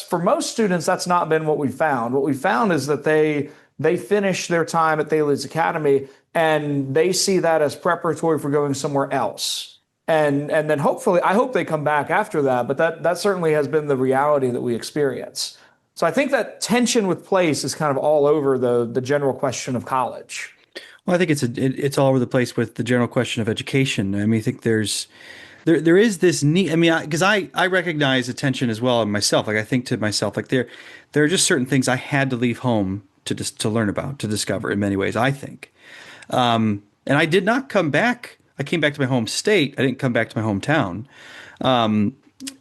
For most students, that's not been what we found. What we found is that they finish their time at Thales Academy and they see that as preparatory for going somewhere else. And then hopefully, I hope they come back after that, but that certainly has been the reality that we experience. So I think that tension with place is kind of all over the general question of college. Well, I think it's all over the place with the general question of education. I mean, I think there is this need. I mean, because I recognize a tension as well in myself. Like I think to myself, like there are just certain things I had to leave home to learn about, to discover in many ways, I think. And I did not come back. I came back to my home state. I didn't come back to my hometown.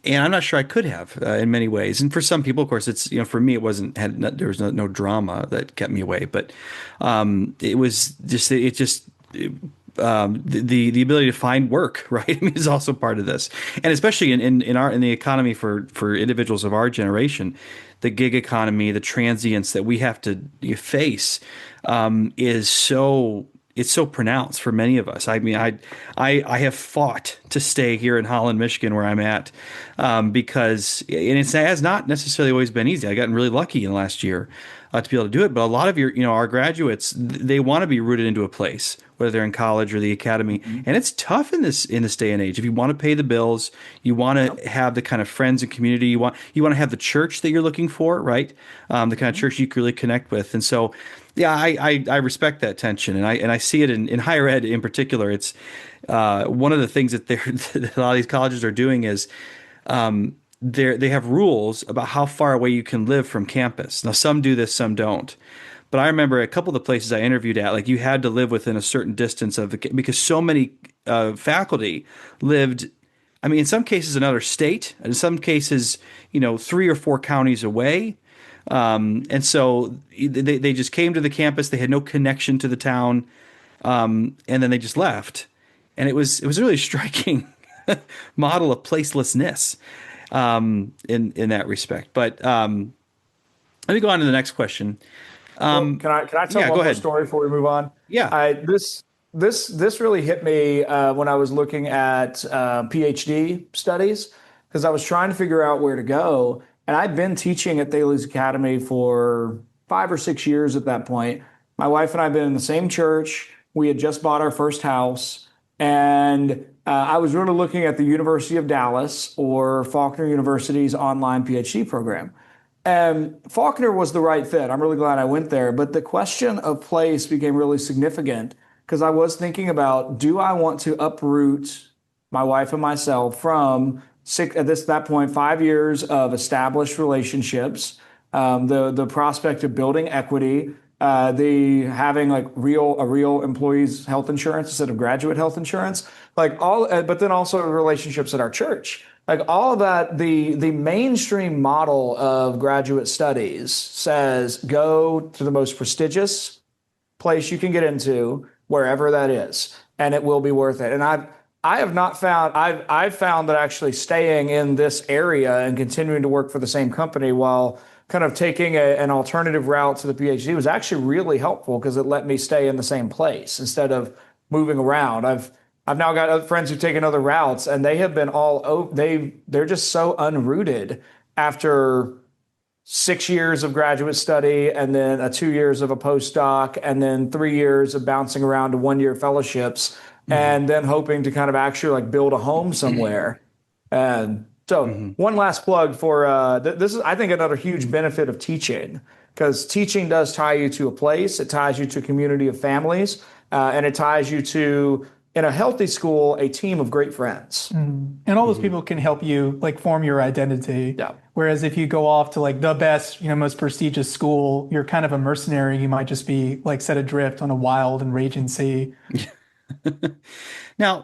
And I'm not sure I could have in many ways. And for some people, of course, it's, for me, there was no drama that kept me away. But it was just, the ability to find work, right? I mean, is also part of this. And especially in the economy for individuals of our generation, the gig economy, the transience that we have to face it's so pronounced for many of us. I mean, I have fought to stay here in Holland, Michigan, where I'm at, because it has not necessarily always been easy. I've gotten really lucky in the last year to be able to do it. But a lot of our graduates, they want to be rooted into a place, whether they're in college or the academy. Mm-hmm. And it's tough in this day and age. If you want to pay the bills, you want to have the kind of friends and community you want to have the church that you're looking for, right? The kind of church you can really connect with. And so, yeah, I respect that tension, and I see it in higher ed in particular. It's one of the things that that a lot of these colleges are doing is they have rules about how far away you can live from campus. Now, some do this, some don't. But I remember a couple of the places I interviewed at, like you had to live within a certain distance because so many faculty lived, I mean, in some cases another state, in some cases, 3 or 4 counties away. And so they just came to the campus. They had no connection to the town. And then they just left. And it was really a striking model of placelessness in that respect. But let me go on to the next question. Can I tell Yeah, one go more ahead. story before we move on? Yeah. This really hit me when I was looking at PhD studies because I was trying to figure out where to go, and I'd been teaching at Thales Academy for 5 or 6 years at that point. My wife and I had been in the same church. We had just bought our first house, and I was really looking at the University of Dallas or Faulkner University's online PhD program. And Faulkner was the right fit. I'm really glad I went there. But the question of place became really significant because I was thinking about, do I want to uproot my wife and myself from that point 5 years of established relationships, the prospect of building equity, the having like a real employees health insurance instead of graduate health insurance, like all, but then also relationships at our church. Like all of that, the mainstream model of graduate studies says go to the most prestigious place you can get into, wherever that is, and it will be worth it. And I've found that actually staying in this area and continuing to work for the same company while kind of taking an alternative route to the PhD was actually really helpful because it let me stay in the same place instead of moving around. I've now got other friends who've taken other routes, and they have been they're just so unrooted after 6 years of graduate study and then 2 years of a postdoc and then 3 years of bouncing around to 1 year fellowships and then hoping to kind of actually like build a home somewhere. And so one last plug for this is, I think, another huge benefit of teaching, because teaching does tie you to a place. It ties you to a community of families, and it ties you to, in a healthy school, a team of great friends. And all those people can help you like form your identity. Yeah. Whereas if you go off to like the best, most prestigious school, you're kind of a mercenary. You might just be like set adrift on a wild and raging sea. Now,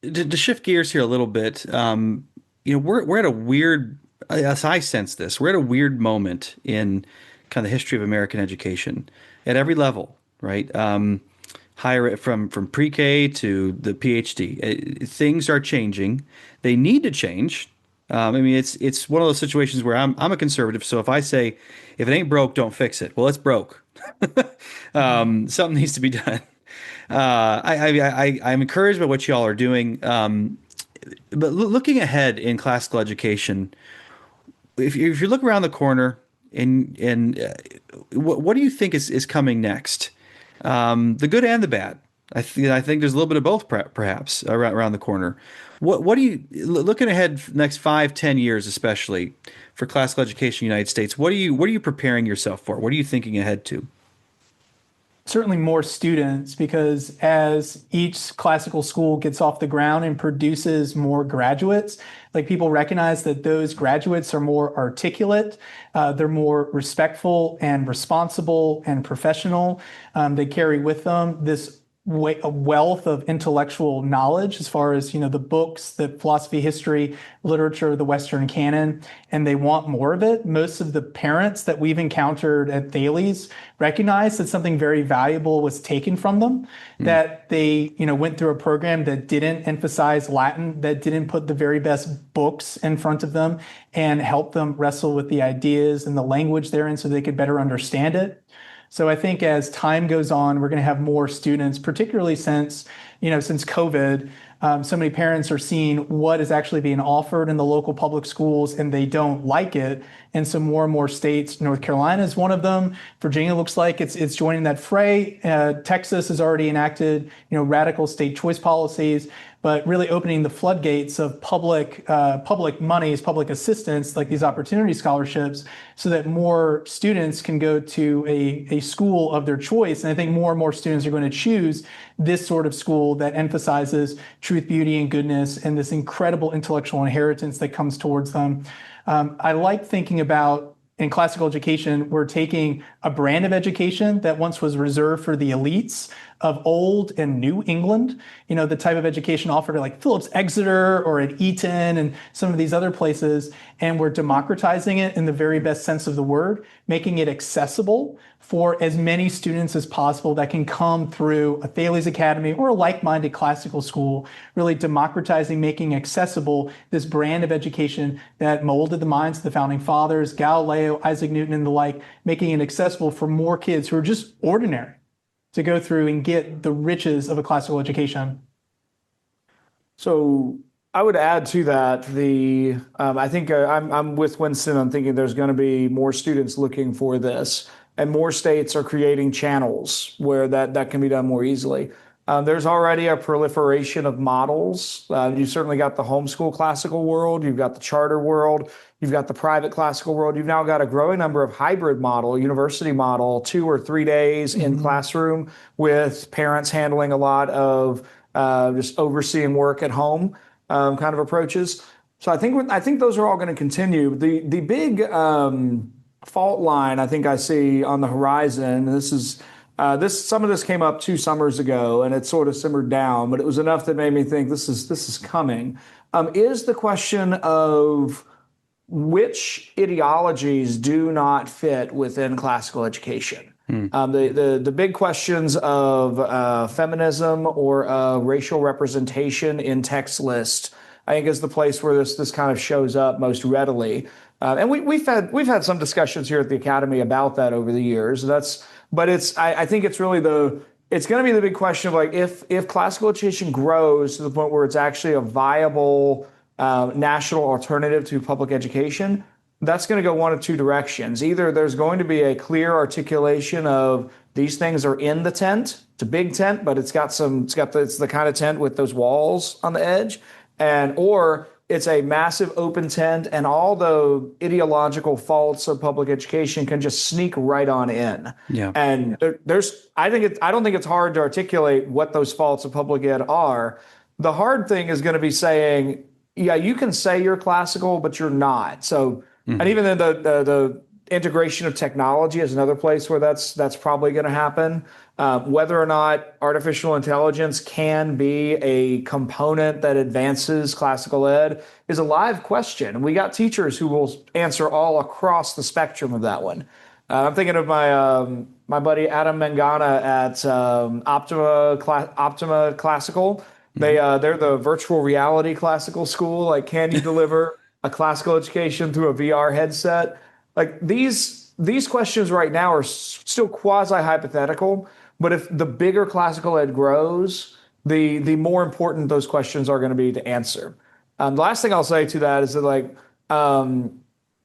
to shift gears here a little bit, we're at a weird, as I sense this, we're at a weird moment in kind of the history of American education at every level, right? Higher from pre-K to the PhD. Things are changing. They need to change. It's one of those situations where I'm a conservative, so if I say if it ain't broke, don't fix it. Well, it's broke. Something needs to be done. I'm encouraged by what y'all are doing. But looking ahead in classical education, if you look around the corner and what do you think is coming next? The good and the bad. I think there's a little bit of both, perhaps, around the corner. What do you, looking ahead next 5-10 years, especially for classical education in the United States? What are you preparing yourself for? What are you thinking ahead to? Certainly more students, because as each classical school gets off the ground and produces more graduates, like people recognize that those graduates are more articulate, they're more respectful and responsible and professional. They carry with them this a wealth of intellectual knowledge as far as the books, the philosophy, history, literature, the Western canon, and they want more of it. Most of the parents that we've encountered at Thales recognize that something very valuable was taken from them, that they went through a program that didn't emphasize Latin, that didn't put the very best books in front of them and help them wrestle with the ideas and the language therein so they could better understand it. So I think as time goes on, we're going to have more students, particularly since COVID, so many parents are seeing what is actually being offered in the local public schools and they don't like it. And so more and more states, North Carolina is one of them. Virginia looks like it's joining that fray. Texas has already enacted, radical state choice policies, but really opening the floodgates of public monies, public assistance, like these opportunity scholarships, so that more students can go to a school of their choice. And I think more and more students are going to choose this sort of school that emphasizes truth, beauty, and goodness, and this incredible intellectual inheritance that comes towards them. I like thinking about, in classical education, we're taking a brand of education that once was reserved for the elites of old and New England, the type of education offered at like Phillips Exeter or at Eton and some of these other places. And we're democratizing it in the very best sense of the word, making it accessible for as many students as possible that can come through a Thales Academy or a like-minded classical school, really democratizing, making accessible this brand of education that molded the minds of the founding fathers, Galileo, Isaac Newton, and the like, making it accessible for more kids who are just ordinary to go through and get the riches of a classical education. So I would add to that I think I'm with Winston. I'm thinking there's going to be more students looking for this, and more states are creating channels where that can be done more easily. There's already a proliferation of models. You've certainly got the homeschool classical world. You've got the charter world. You've got the private classical world. You've now got a growing number of hybrid model, university model, 2 or 3 days in classroom with parents handling a lot of just overseeing work at home kind of approaches. So I think those are all going to continue. The big fault line I think I see on the horizon, and some of this came up 2 summers ago, and it sort of simmered down, but it was enough that made me think this is coming. Is the question of which ideologies do not fit within classical education? The big questions of feminism or racial representation in text lists, I think, is the place where this kind of shows up most readily. And we've had some discussions here at the Academy about that over the years. I think it's really it's going to be the big question of like if classical education grows to the point where it's actually a viable national alternative to public education, that's going to go one of 2 directions. Either there's going to be a clear articulation of these things are in the tent. It's a big tent, but it's the kind of tent with those walls on the edge, or it's a massive open tent, and all the ideological faults of public education can just sneak right on in. Yeah. And I don't think it's hard to articulate what those faults of public ed are. The hard thing is going to be saying, yeah, you can say you're classical, but you're not. So, and even then the integration of technology is another place where that's probably going to happen. Whether or not artificial intelligence can be a component that advances classical ed is a live question. We got teachers who will answer all across the spectrum of that one. I'm thinking of my buddy Adam Mangana at Optima Classical. They're the virtual reality classical school. Like, can you deliver a classical education through a VR headset? Like these questions right now are still quasi-hypothetical, but if the bigger classical ed grows, the more important those questions are going to be to answer. The last thing I'll say to that is that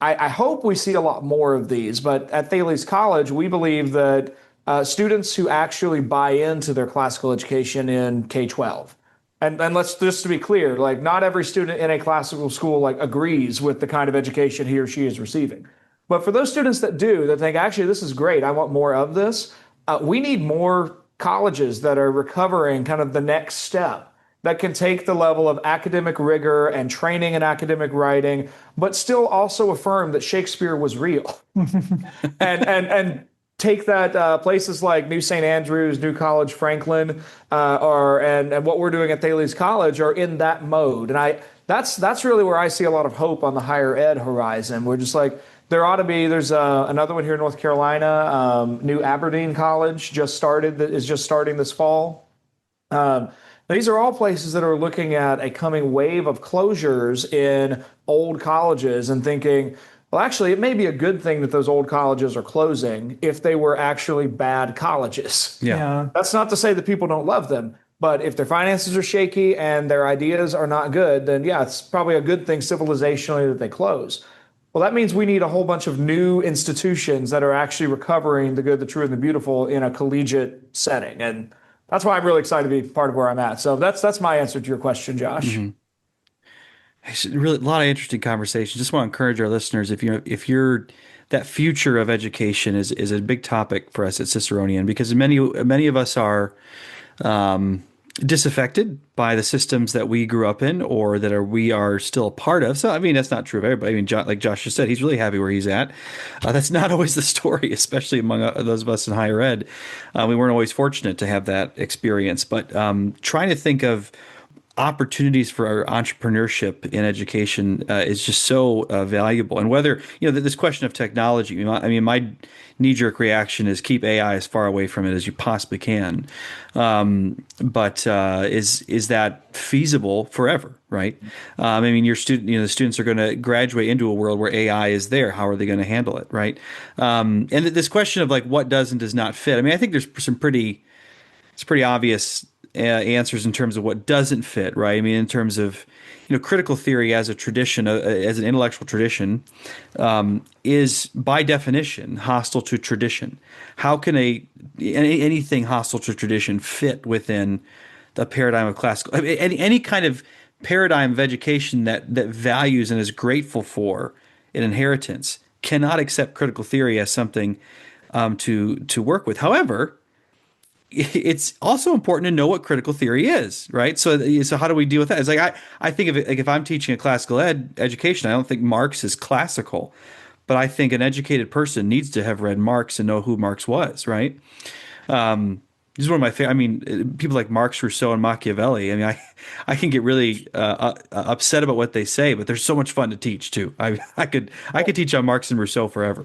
I hope we see a lot more of these, but at Thales College, we believe that students who actually buy into their classical education in K-12, and let's just to be clear, like not every student in a classical school agrees with the kind of education he or she is receiving. But for those students that do, that think, actually, this is great, I want more of this, we need more colleges that are recovering kind of the next step that can take the level of academic rigor and training in academic writing, but still also affirm that Shakespeare was real. and take that places like New St. Andrews, New College Franklin, and what we're doing at Thales College are in that mode. And that's really where I see a lot of hope on the higher ed horizon. We're just like, there's another one here in North Carolina, New Aberdeen College is just starting this fall. These are all places that are looking at a coming wave of closures in old colleges and thinking, well, actually, it may be a good thing that those old colleges are closing if they were actually bad colleges. Yeah. That's not to say that people don't love them, but if their finances are shaky and their ideas are not good, then yeah, it's probably a good thing civilizationally that they close. Well, that means we need a whole bunch of new institutions that are actually recovering the good, the true, and the beautiful in a collegiate setting. And that's why I'm really excited to be part of where I'm at. So that's my answer to your question, Josh. Mm-hmm. Really, a lot of interesting conversations. Just want to encourage our listeners, if you're that future of education is a big topic for us at Ciceronian, because many of us are disaffected by the systems that we grew up in or that we are still a part of. So, I mean, that's not true of everybody. I mean, like Josh just said, he's really happy where he's at. That's not always the story, especially among those of us in higher ed. We weren't always fortunate to have that experience, but trying to think of opportunities for entrepreneurship in education is just so valuable. And whether, this question of technology, I mean, my knee-jerk reaction is keep AI as far away from it as you possibly can. But is that feasible forever, right? I mean, the students are going to graduate into a world where AI is there. How are they going to handle it, right? And this question of like what does and does not fit. I mean, I think there's it's pretty obvious answers in terms of what doesn't fit, right? I mean, in terms of, critical theory as a tradition, as an intellectual tradition, is by definition hostile to tradition. How can anything hostile to tradition fit within the paradigm of classical? I mean, any kind of paradigm of education that values and is grateful for an inheritance cannot accept critical theory as something to work with. However, it's also important to know what critical theory is, right? So how do we deal with that? It's like I think of it like if I'm teaching a classical education, I don't think Marx is classical, but I think an educated person needs to have read Marx and know who Marx was, right? This is one of my favorite. I mean, people like Marx, Rousseau, and Machiavelli. I mean, I can get really upset about what they say, but they're so much fun to teach too. I could teach on Marx and Rousseau forever.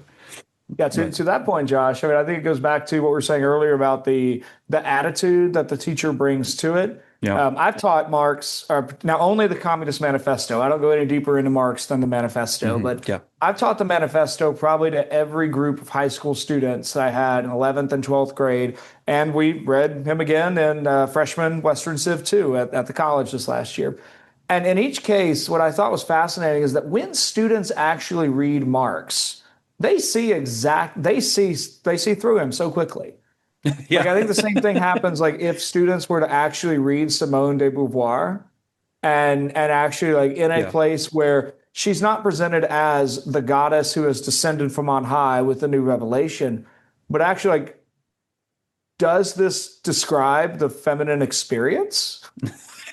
Yeah, to that point, Josh, I mean, I think it goes back to what we were saying earlier about the attitude that the teacher brings to it. Yeah. I've taught Marx, now only the Communist Manifesto. I don't go any deeper into Marx than the Manifesto, but yeah. I've taught the Manifesto probably to every group of high school students that I had in 11th and 12th grade. And we read him again in freshman Western Civ 2 at the college this last year. And in each case, what I thought was fascinating is that when students actually read Marx, they see through him so quickly. Yeah. Like I think the same thing happens like if students were to actually read Simone de Beauvoir and actually like in a place where she's not presented as the goddess who has descended from on high with the new revelation, but actually like, does this describe the feminine experience?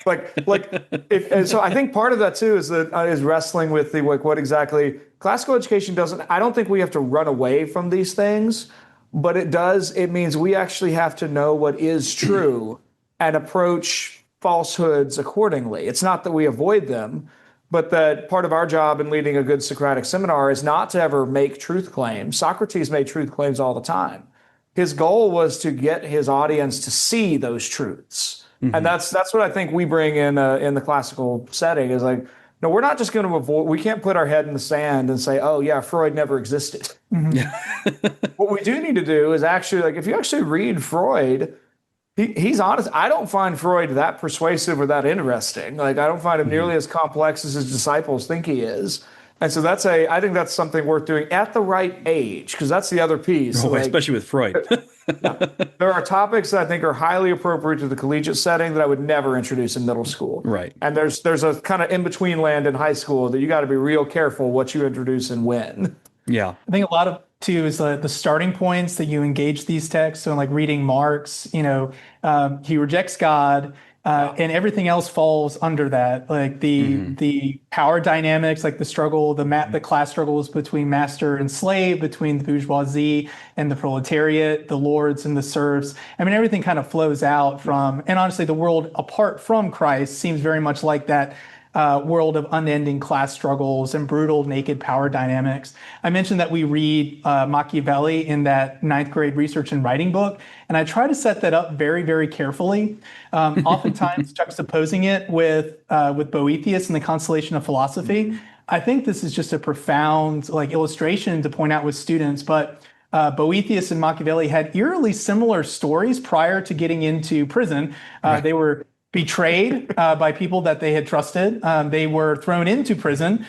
And so I think part of that too is wrestling with what exactly classical education doesn't. I don't think we have to run away from these things, but it means we actually have to know what is true and approach falsehoods accordingly. It's not that we avoid them, but that part of our job in leading a good Socratic seminar is not to ever make truth claims. Socrates made truth claims all the time. His goal was to get his audience to see those truths. Mm-hmm. And that's what I think we bring in the classical setting is like, no, we're not just going to avoid, we can't put our head in the sand and say, oh yeah, Freud never existed. Mm-hmm. What we do need to do is actually, like, if you actually read Freud, he's honest. I don't find Freud that persuasive or that interesting. Like, I don't find him nearly as complex as his disciples think he is. And so I think that's something worth doing at the right age, because that's the other piece. Especially with Freud. There are topics that I think are highly appropriate to the collegiate setting that I would never introduce in middle school. Right. And there's a kind of in-between land in high school that you got to be real careful what you introduce and when. Yeah. I think a lot of too is the starting points that you engage these texts. So like reading Marx, he rejects God. And everything else falls under that, like the power dynamics, like the struggle, the class struggles between master and slave, between the bourgeoisie and the proletariat, the lords and the serfs. I mean, everything kind of flows out from, and honestly, the world apart from Christ seems very much like that world of unending class struggles and brutal naked power dynamics. I mentioned that we read Machiavelli in that 9th grade research and writing book, and I try to set that up very, very carefully, oftentimes juxtaposing it with Boethius and the Consolation of Philosophy. I think this is just a profound illustration to point out with students, but Boethius and Machiavelli had eerily similar stories prior to getting into prison. Right. They were betrayed by people that they had trusted. They were thrown into prison,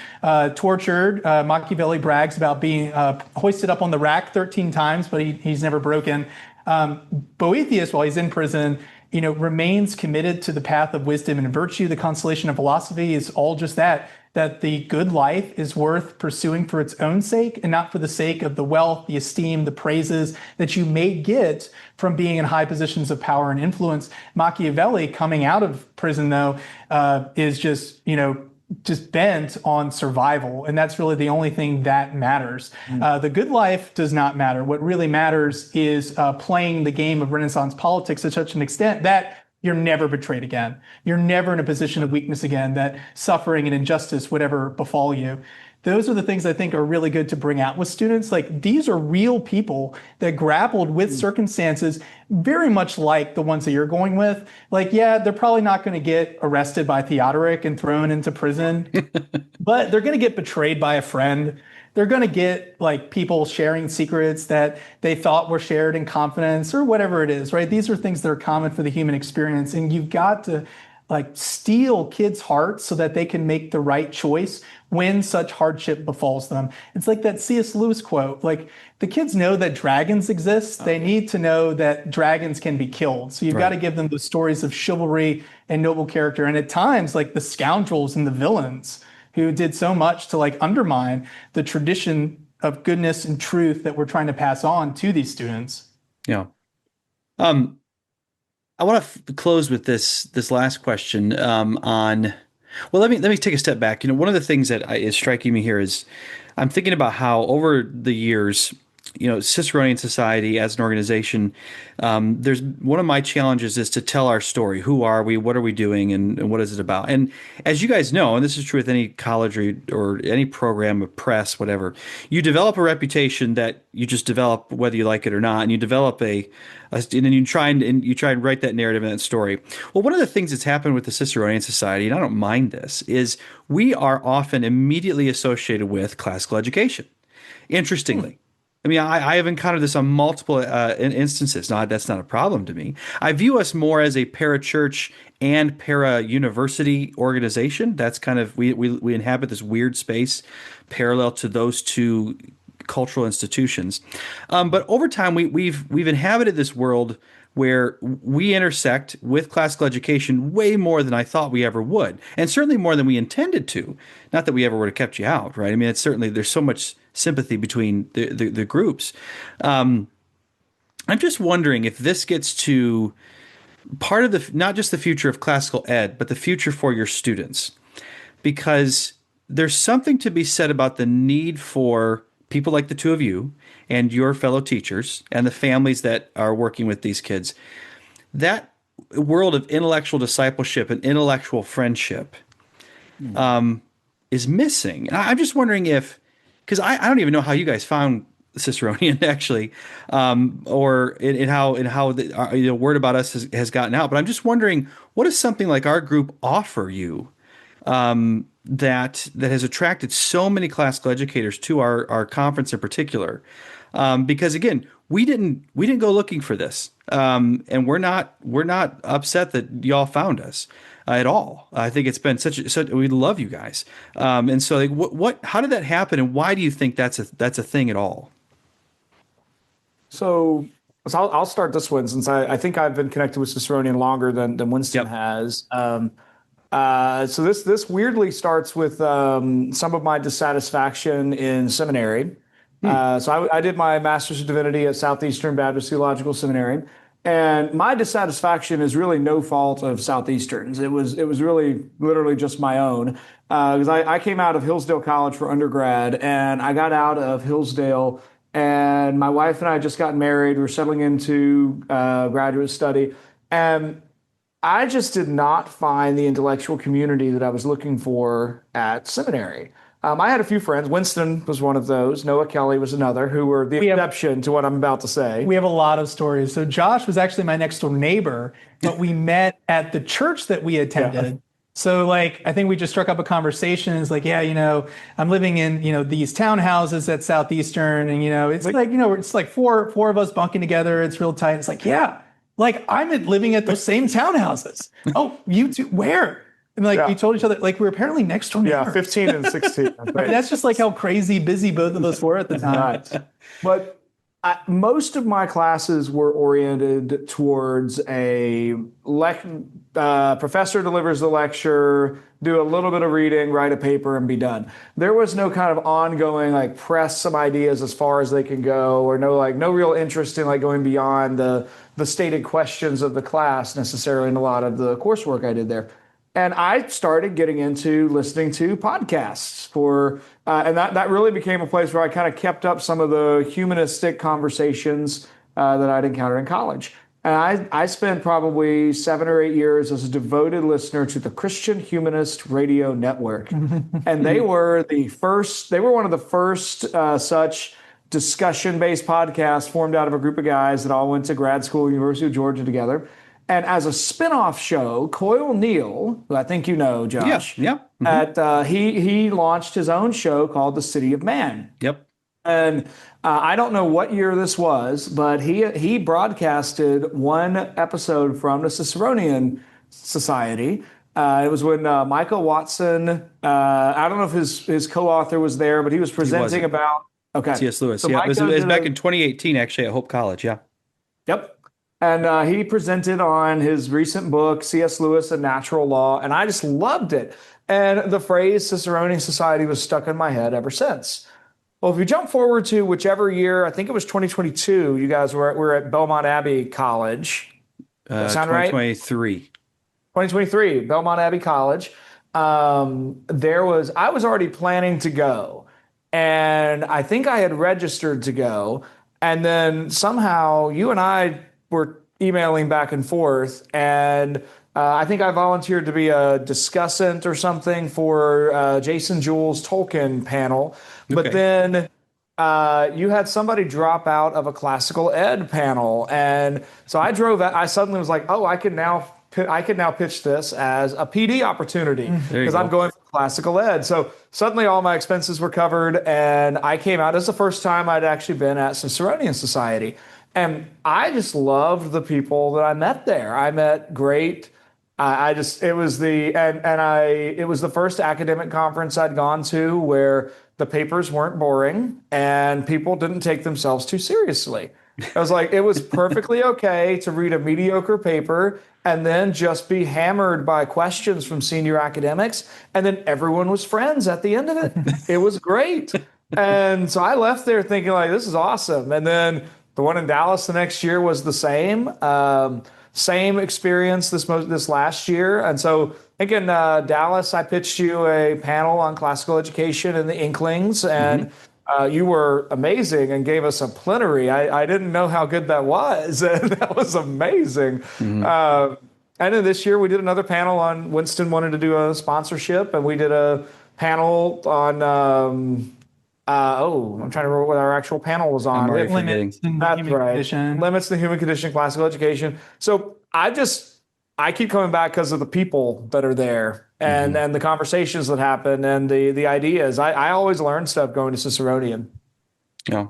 tortured. Machiavelli brags about being hoisted up on the rack 13 times, but he's never broken. Boethius, while he's in prison, remains committed to the path of wisdom and virtue. The Consolation of Philosophy is all just that. that the good life is worth pursuing for its own sake and not for the sake of the wealth, the esteem, the praises that you may get from being in high positions of power and influence. Machiavelli, coming out of prison, though, is just bent on survival. And that's really the only thing that matters. The good life does not matter. What really matters is playing the game of Renaissance politics to such an extent that you're never betrayed again. You're never in a position of weakness again, that suffering and injustice would ever befall you. Those are the things I think are really good to bring out with students. Like, these are real people that grappled with circumstances very much like the ones that you're going with. Like, yeah, they're probably not going to get arrested by Theodoric and thrown into prison, but they're going to get betrayed by a friend. They're going to get like people sharing secrets that they thought were shared in confidence or whatever it is, right? These are things that are common for the human experience. And you've got to like steal kids' hearts so that they can make the right choice when such hardship befalls them. It's like that C.S. Lewis quote, like, the kids know that dragons exist. They need to know that dragons can be killed. So you've got to give them the stories of chivalry and noble character. And at times, like the scoundrels and the villains who did so much to like undermine the tradition of goodness and truth that we're trying to pass on to these students. Yeah. I want to close with this last question on. Well, let me take a step back. One of the things that is striking me here is I'm thinking about how over the years, Ciceronian Society as an organization, there's one of my challenges is to tell our story. Who are we? What are we doing? And what is it about? And as you guys know, and this is true with any college or any program of press, whatever, you develop a reputation that you just develop whether you like it or not, and you develop and then you try and write that narrative and that story. Well, one of the things that's happened with the Ciceronian Society, and I don't mind this, is we are often immediately associated with classical education. Interestingly. I mean, I have encountered this on multiple instances. Now, that's not a problem to me. I view us more as a para-church and para-university organization. That's kind of, we inhabit this weird space parallel to those two cultural institutions. But over time, we've inhabited this world where we intersect with classical education way more than I thought we ever would, and certainly more than we intended to. Not that we ever would have kept you out, right? I mean, it's certainly, there's so much sympathy between the groups. I'm just wondering if this gets to part of not just the future of classical ed, but the future for your students, because there's something to be said about the need for people like the two of you and your fellow teachers and the families that are working with these kids. That world of intellectual discipleship and intellectual friendship is missing. And I'm just wondering because I don't even know how you guys found Ciceronian actually, or in how the word about us has gotten out. But I'm just wondering, what does something like our group offer you that has attracted so many classical educators to our conference in particular? Because again, we didn't go looking for this, and we're not upset that y'all found us at all. I think it's been such we love you guys, and so like how did that happen, and why do you think that's a thing at all? So I'll start this one, since I think I've been connected with Ciceronian longer than Winston has. So this weirdly starts with some of my dissatisfaction in seminary. So I did my Master's of Divinity at Southeastern Baptist Theological Seminary, and my dissatisfaction is really no fault of Southeastern's. It was really literally just my own, because I came out of Hillsdale College for undergrad, and I got out of Hillsdale, and my wife and I had just gotten married. We were settling into graduate study, and I just did not find the intellectual community that I was looking for at seminary. I had a few friends. Winston was one of those. Noah Kelly was another, who were the exception to what I'm about to say. We have a lot of stories. So Josh was actually my next door neighbor, but we met at the church that we attended. Yeah. So like, I think we just struck up a conversation. It's like, yeah, I'm living in, these townhouses at Southeastern, and, it's like, it's like four of us bunking together. It's real tight. It's like, yeah, like I'm living at those same townhouses. Oh, you two, where? And we told each other, like, we were apparently next door neighbor. Yeah, 15 and 16. Right. That's just like how crazy busy both of us were at the time. Right. But Most of my classes were oriented towards professor delivers the lecture, do a little bit of reading, write a paper, and be done. There was no kind of ongoing like press some ideas as far as they can go, or no real interest in like going beyond the stated questions of the class necessarily in a lot of the coursework I did there. And I started getting into listening to podcasts and that really became a place where I kind of kept up some of the humanistic conversations that I'd encountered in college. And I spent probably 7 or 8 years as a devoted listener to the Christian Humanist Radio Network. And they were one of the first such discussion-based podcasts formed out of a group of guys that all went to grad school, University of Georgia together. And as a spin-off show, Coyle Neal, who I think you know, Josh, Yeah. Mm-hmm. He launched his own show called The City of Man. Yep. And I don't know what year this was, but he broadcasted one episode from the Ciceronian Society. It was when Michael Watson, I don't know if his co-author was there, but he was presenting about C.S. Lewis. So yeah, it was back in 2018, actually, at Hope College. Yeah. Yep. And he presented on his recent book, C.S. Lewis and Natural Law, and I just loved it. And the phrase Ciceronian Society was stuck in my head ever since. Well, if you jump forward to whichever year, I think it was 2022, you guys were at Belmont Abbey College. Does that sound right? 2023. 2023, Belmont Abbey College. I was already planning to go, and I think I had registered to go, and then somehow you and I were emailing back and forth, and I think I volunteered to be a discussant or something for Jason Jules' Tolkien panel. But then you had somebody drop out of a classical ed panel, and so I suddenly was like, oh, I can now pitch this as a PD opportunity because I'm going for classical ed. So suddenly all my expenses were covered, and I came out. This is the first time I'd actually been at Ciceronian Society. And I just loved the people that I met there. I met great. It was the first academic conference I'd gone to where the papers weren't boring and people didn't take themselves too seriously. I was like, it was perfectly okay to read a mediocre paper and then just be hammered by questions from senior academics, and then everyone was friends at the end of it. It was great. And so I left there thinking like, this is awesome. And then the one in Dallas the next year was the same. Same experience this last year. And so I think in Dallas, I pitched you a panel on classical education and the Inklings, and you were amazing and gave us a plenary. I didn't know how good that was, and that was amazing. And then this year we did another panel on Winston wanted to do a sponsorship, and we did a panel on I'm trying to remember what our actual panel was on. Limits in the human condition. Limits in the human condition, classical education. So I keep coming back because of the people that are there and the conversations that happen and the ideas. I always learn stuff going to Ciceronian. Yeah.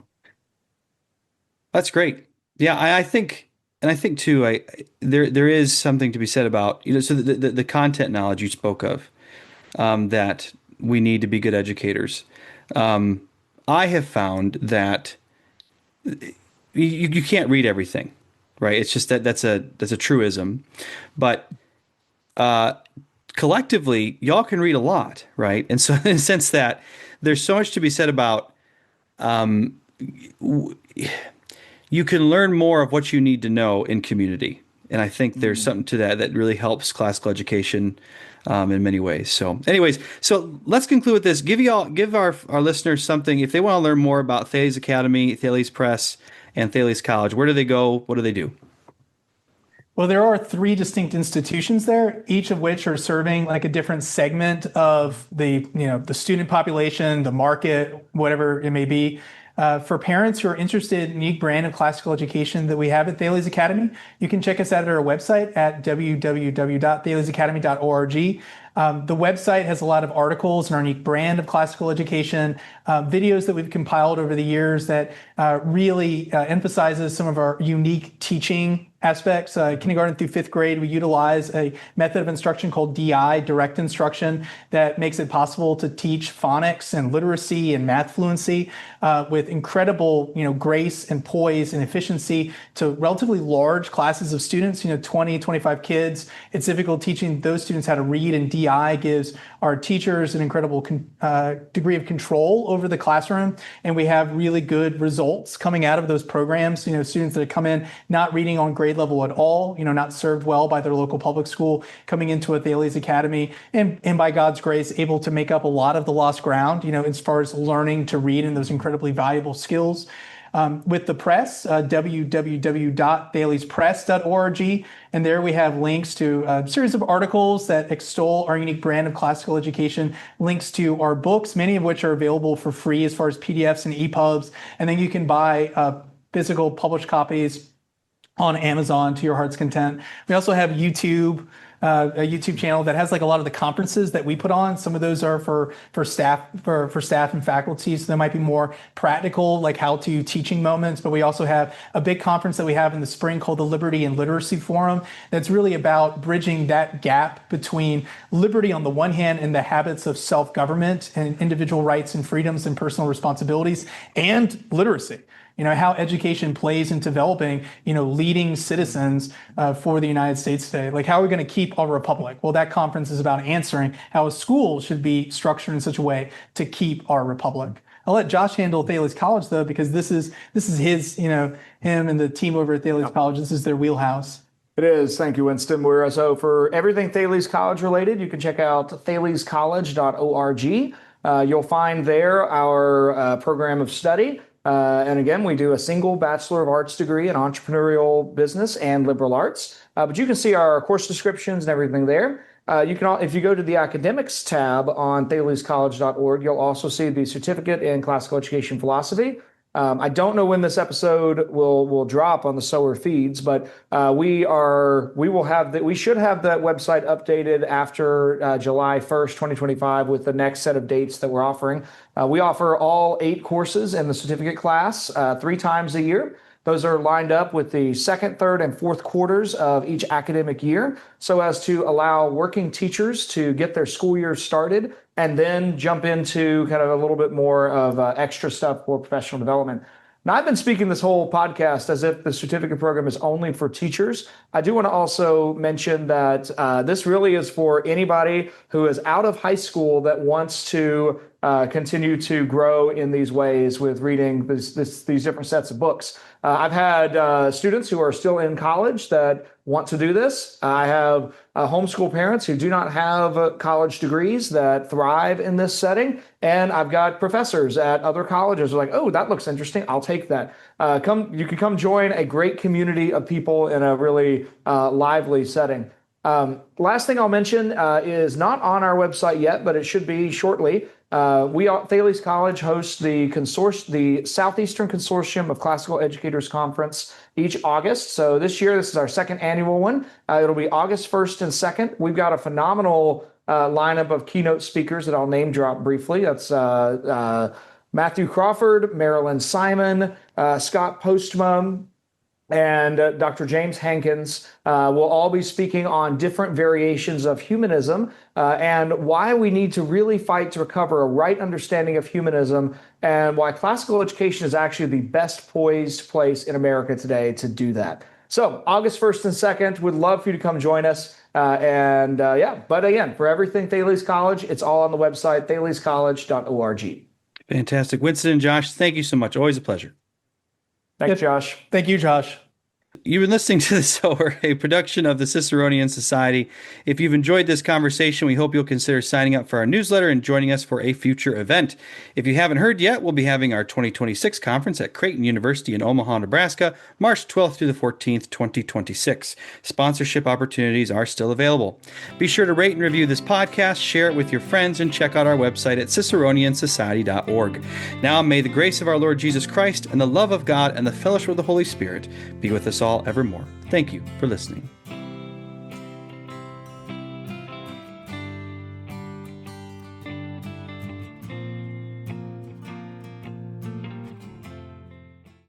That's great. Yeah, I think too, there is something to be said about, so the content knowledge you spoke of, that we need to be good educators. I have found that you can't read everything, right? It's just that's a truism, but collectively, y'all can read a lot, right? And so, in the sense that there's so much to be said about, you can learn more of what you need to know in community, and I think there's something to that really helps classical education. In many ways. So anyways, so let's conclude with this. Give our listeners something. If they want to learn more about Thales Academy, Thales Press, and Thales College, where do they go? What do they do? Well, there are 3 distinct institutions there, each of which are serving like a different segment of the student population, the market, whatever it may be. For parents who are interested in the unique brand of classical education that we have at Thales Academy, you can check us out at our website at www.thalesacademy.org. The website has a lot of articles and our unique brand of classical education, videos that we've compiled over the years that really emphasizes some of our unique teaching aspects. Kindergarten through fifth grade, we utilize a method of instruction called DI, direct instruction, that makes it possible to teach phonics and literacy and math fluency with incredible, grace and poise and efficiency to relatively large classes of students, 20, 25 kids. It's difficult teaching those students how to read, and DI gives our teachers an incredible degree of control over the classroom, and we have really good results coming out of those programs. Students that come in not reading on grade level at all, not served well by their local public school, coming into a Thales Academy, and by God's grace, able to make up a lot of the lost ground, as far as learning to read and those incredibly valuable skills. With the press, www.thalespress.org, and there we have links to a series of articles that extol our unique brand of classical education, links to our books, many of which are available for free as far as PDFs and EPUBs, and then you can buy physical published copies on Amazon to your heart's content. We also have YouTube, a YouTube channel that has a lot of the conferences that we put on. Some of those are for staff and faculty, so there might be more practical, how-to teaching moments. But we also have a big conference that we have in the spring called the Liberty and Literacy Forum. That's really about bridging that gap between liberty on the one hand and the habits of self-government and individual rights and freedoms and personal responsibilities, and literacy. How education plays in developing, leading citizens for the United States today. How are we going to keep our republic? Well, that conference is about answering how a school should be structured in such a way to keep our republic. I'll let Josh handle Thales College, though, because this is his, him and the team over at Thales College. This is their wheelhouse. It is. Thank you, Winston. So for everything Thales College related, you can check out thalescollege.org. You'll find there our program of study. And again, we do a single Bachelor of Arts degree in entrepreneurial business and liberal arts. But you can see our course descriptions and everything there. If you go to the academics tab on thalescollege.org, you'll also see the certificate in classical education philosophy. I don't know when this episode will drop on the Sower feeds, but we should have that website updated after July 1st, 2025, with the next set of dates that we're offering. We offer all 8 courses in the certificate class 3 times a year. Those are lined up with the second, third, and fourth quarters of each academic year, so as to allow working teachers to get their school year started and then jump into kind of a little bit more of extra stuff for professional development. Now, I've been speaking this whole podcast as if the certificate program is only for teachers. I do want to also mention that this really is for anybody who is out of high school that wants to continue to grow in these ways with reading these different sets of books. I've had students who are still in college that want to do this. I have homeschool parents who do not have college degrees that thrive in this setting. And I've got professors at other colleges who are like, oh, that looks interesting. I'll take that. You can come join a great community of people in a really lively setting. Last thing I'll mention is not on our website yet, but it should be shortly. Thales College hosts the Southeastern Consortium of Classical Educators Conference each August. So this year, this is our second annual one. It'll be August 1st and 2nd. We've got a phenomenal lineup of keynote speakers that I'll name drop briefly. That's Matthew Crawford, Marilyn Simon, Scott Postma, and Dr. James Hankins will all be speaking on different variations of humanism and why we need to really fight to recover a right understanding of humanism, and why classical education is actually the best poised place in America today to do that. So August 1st and 2nd, would love for you to come join us. But again, for everything Thales College, it's all on the website, thalescollege.org. Fantastic. Winston and Josh, thank you so much. Always a pleasure. Thanks, Josh. Thank you, Josh. You've been listening to The Sower, a production of the Ciceronian Society. If you've enjoyed this conversation, we hope you'll consider signing up for our newsletter and joining us for a future event. If you haven't heard yet, we'll be having our 2026 conference at Creighton University in Omaha, Nebraska, March 12th through the 14th, 2026. Sponsorship opportunities are still available. Be sure to rate and review this podcast, share it with your friends, and check out our website at ciceroniansociety.org. Now, may the grace of our Lord Jesus Christ and the love of God and the fellowship of the Holy Spirit be with us all evermore. Thank you for listening.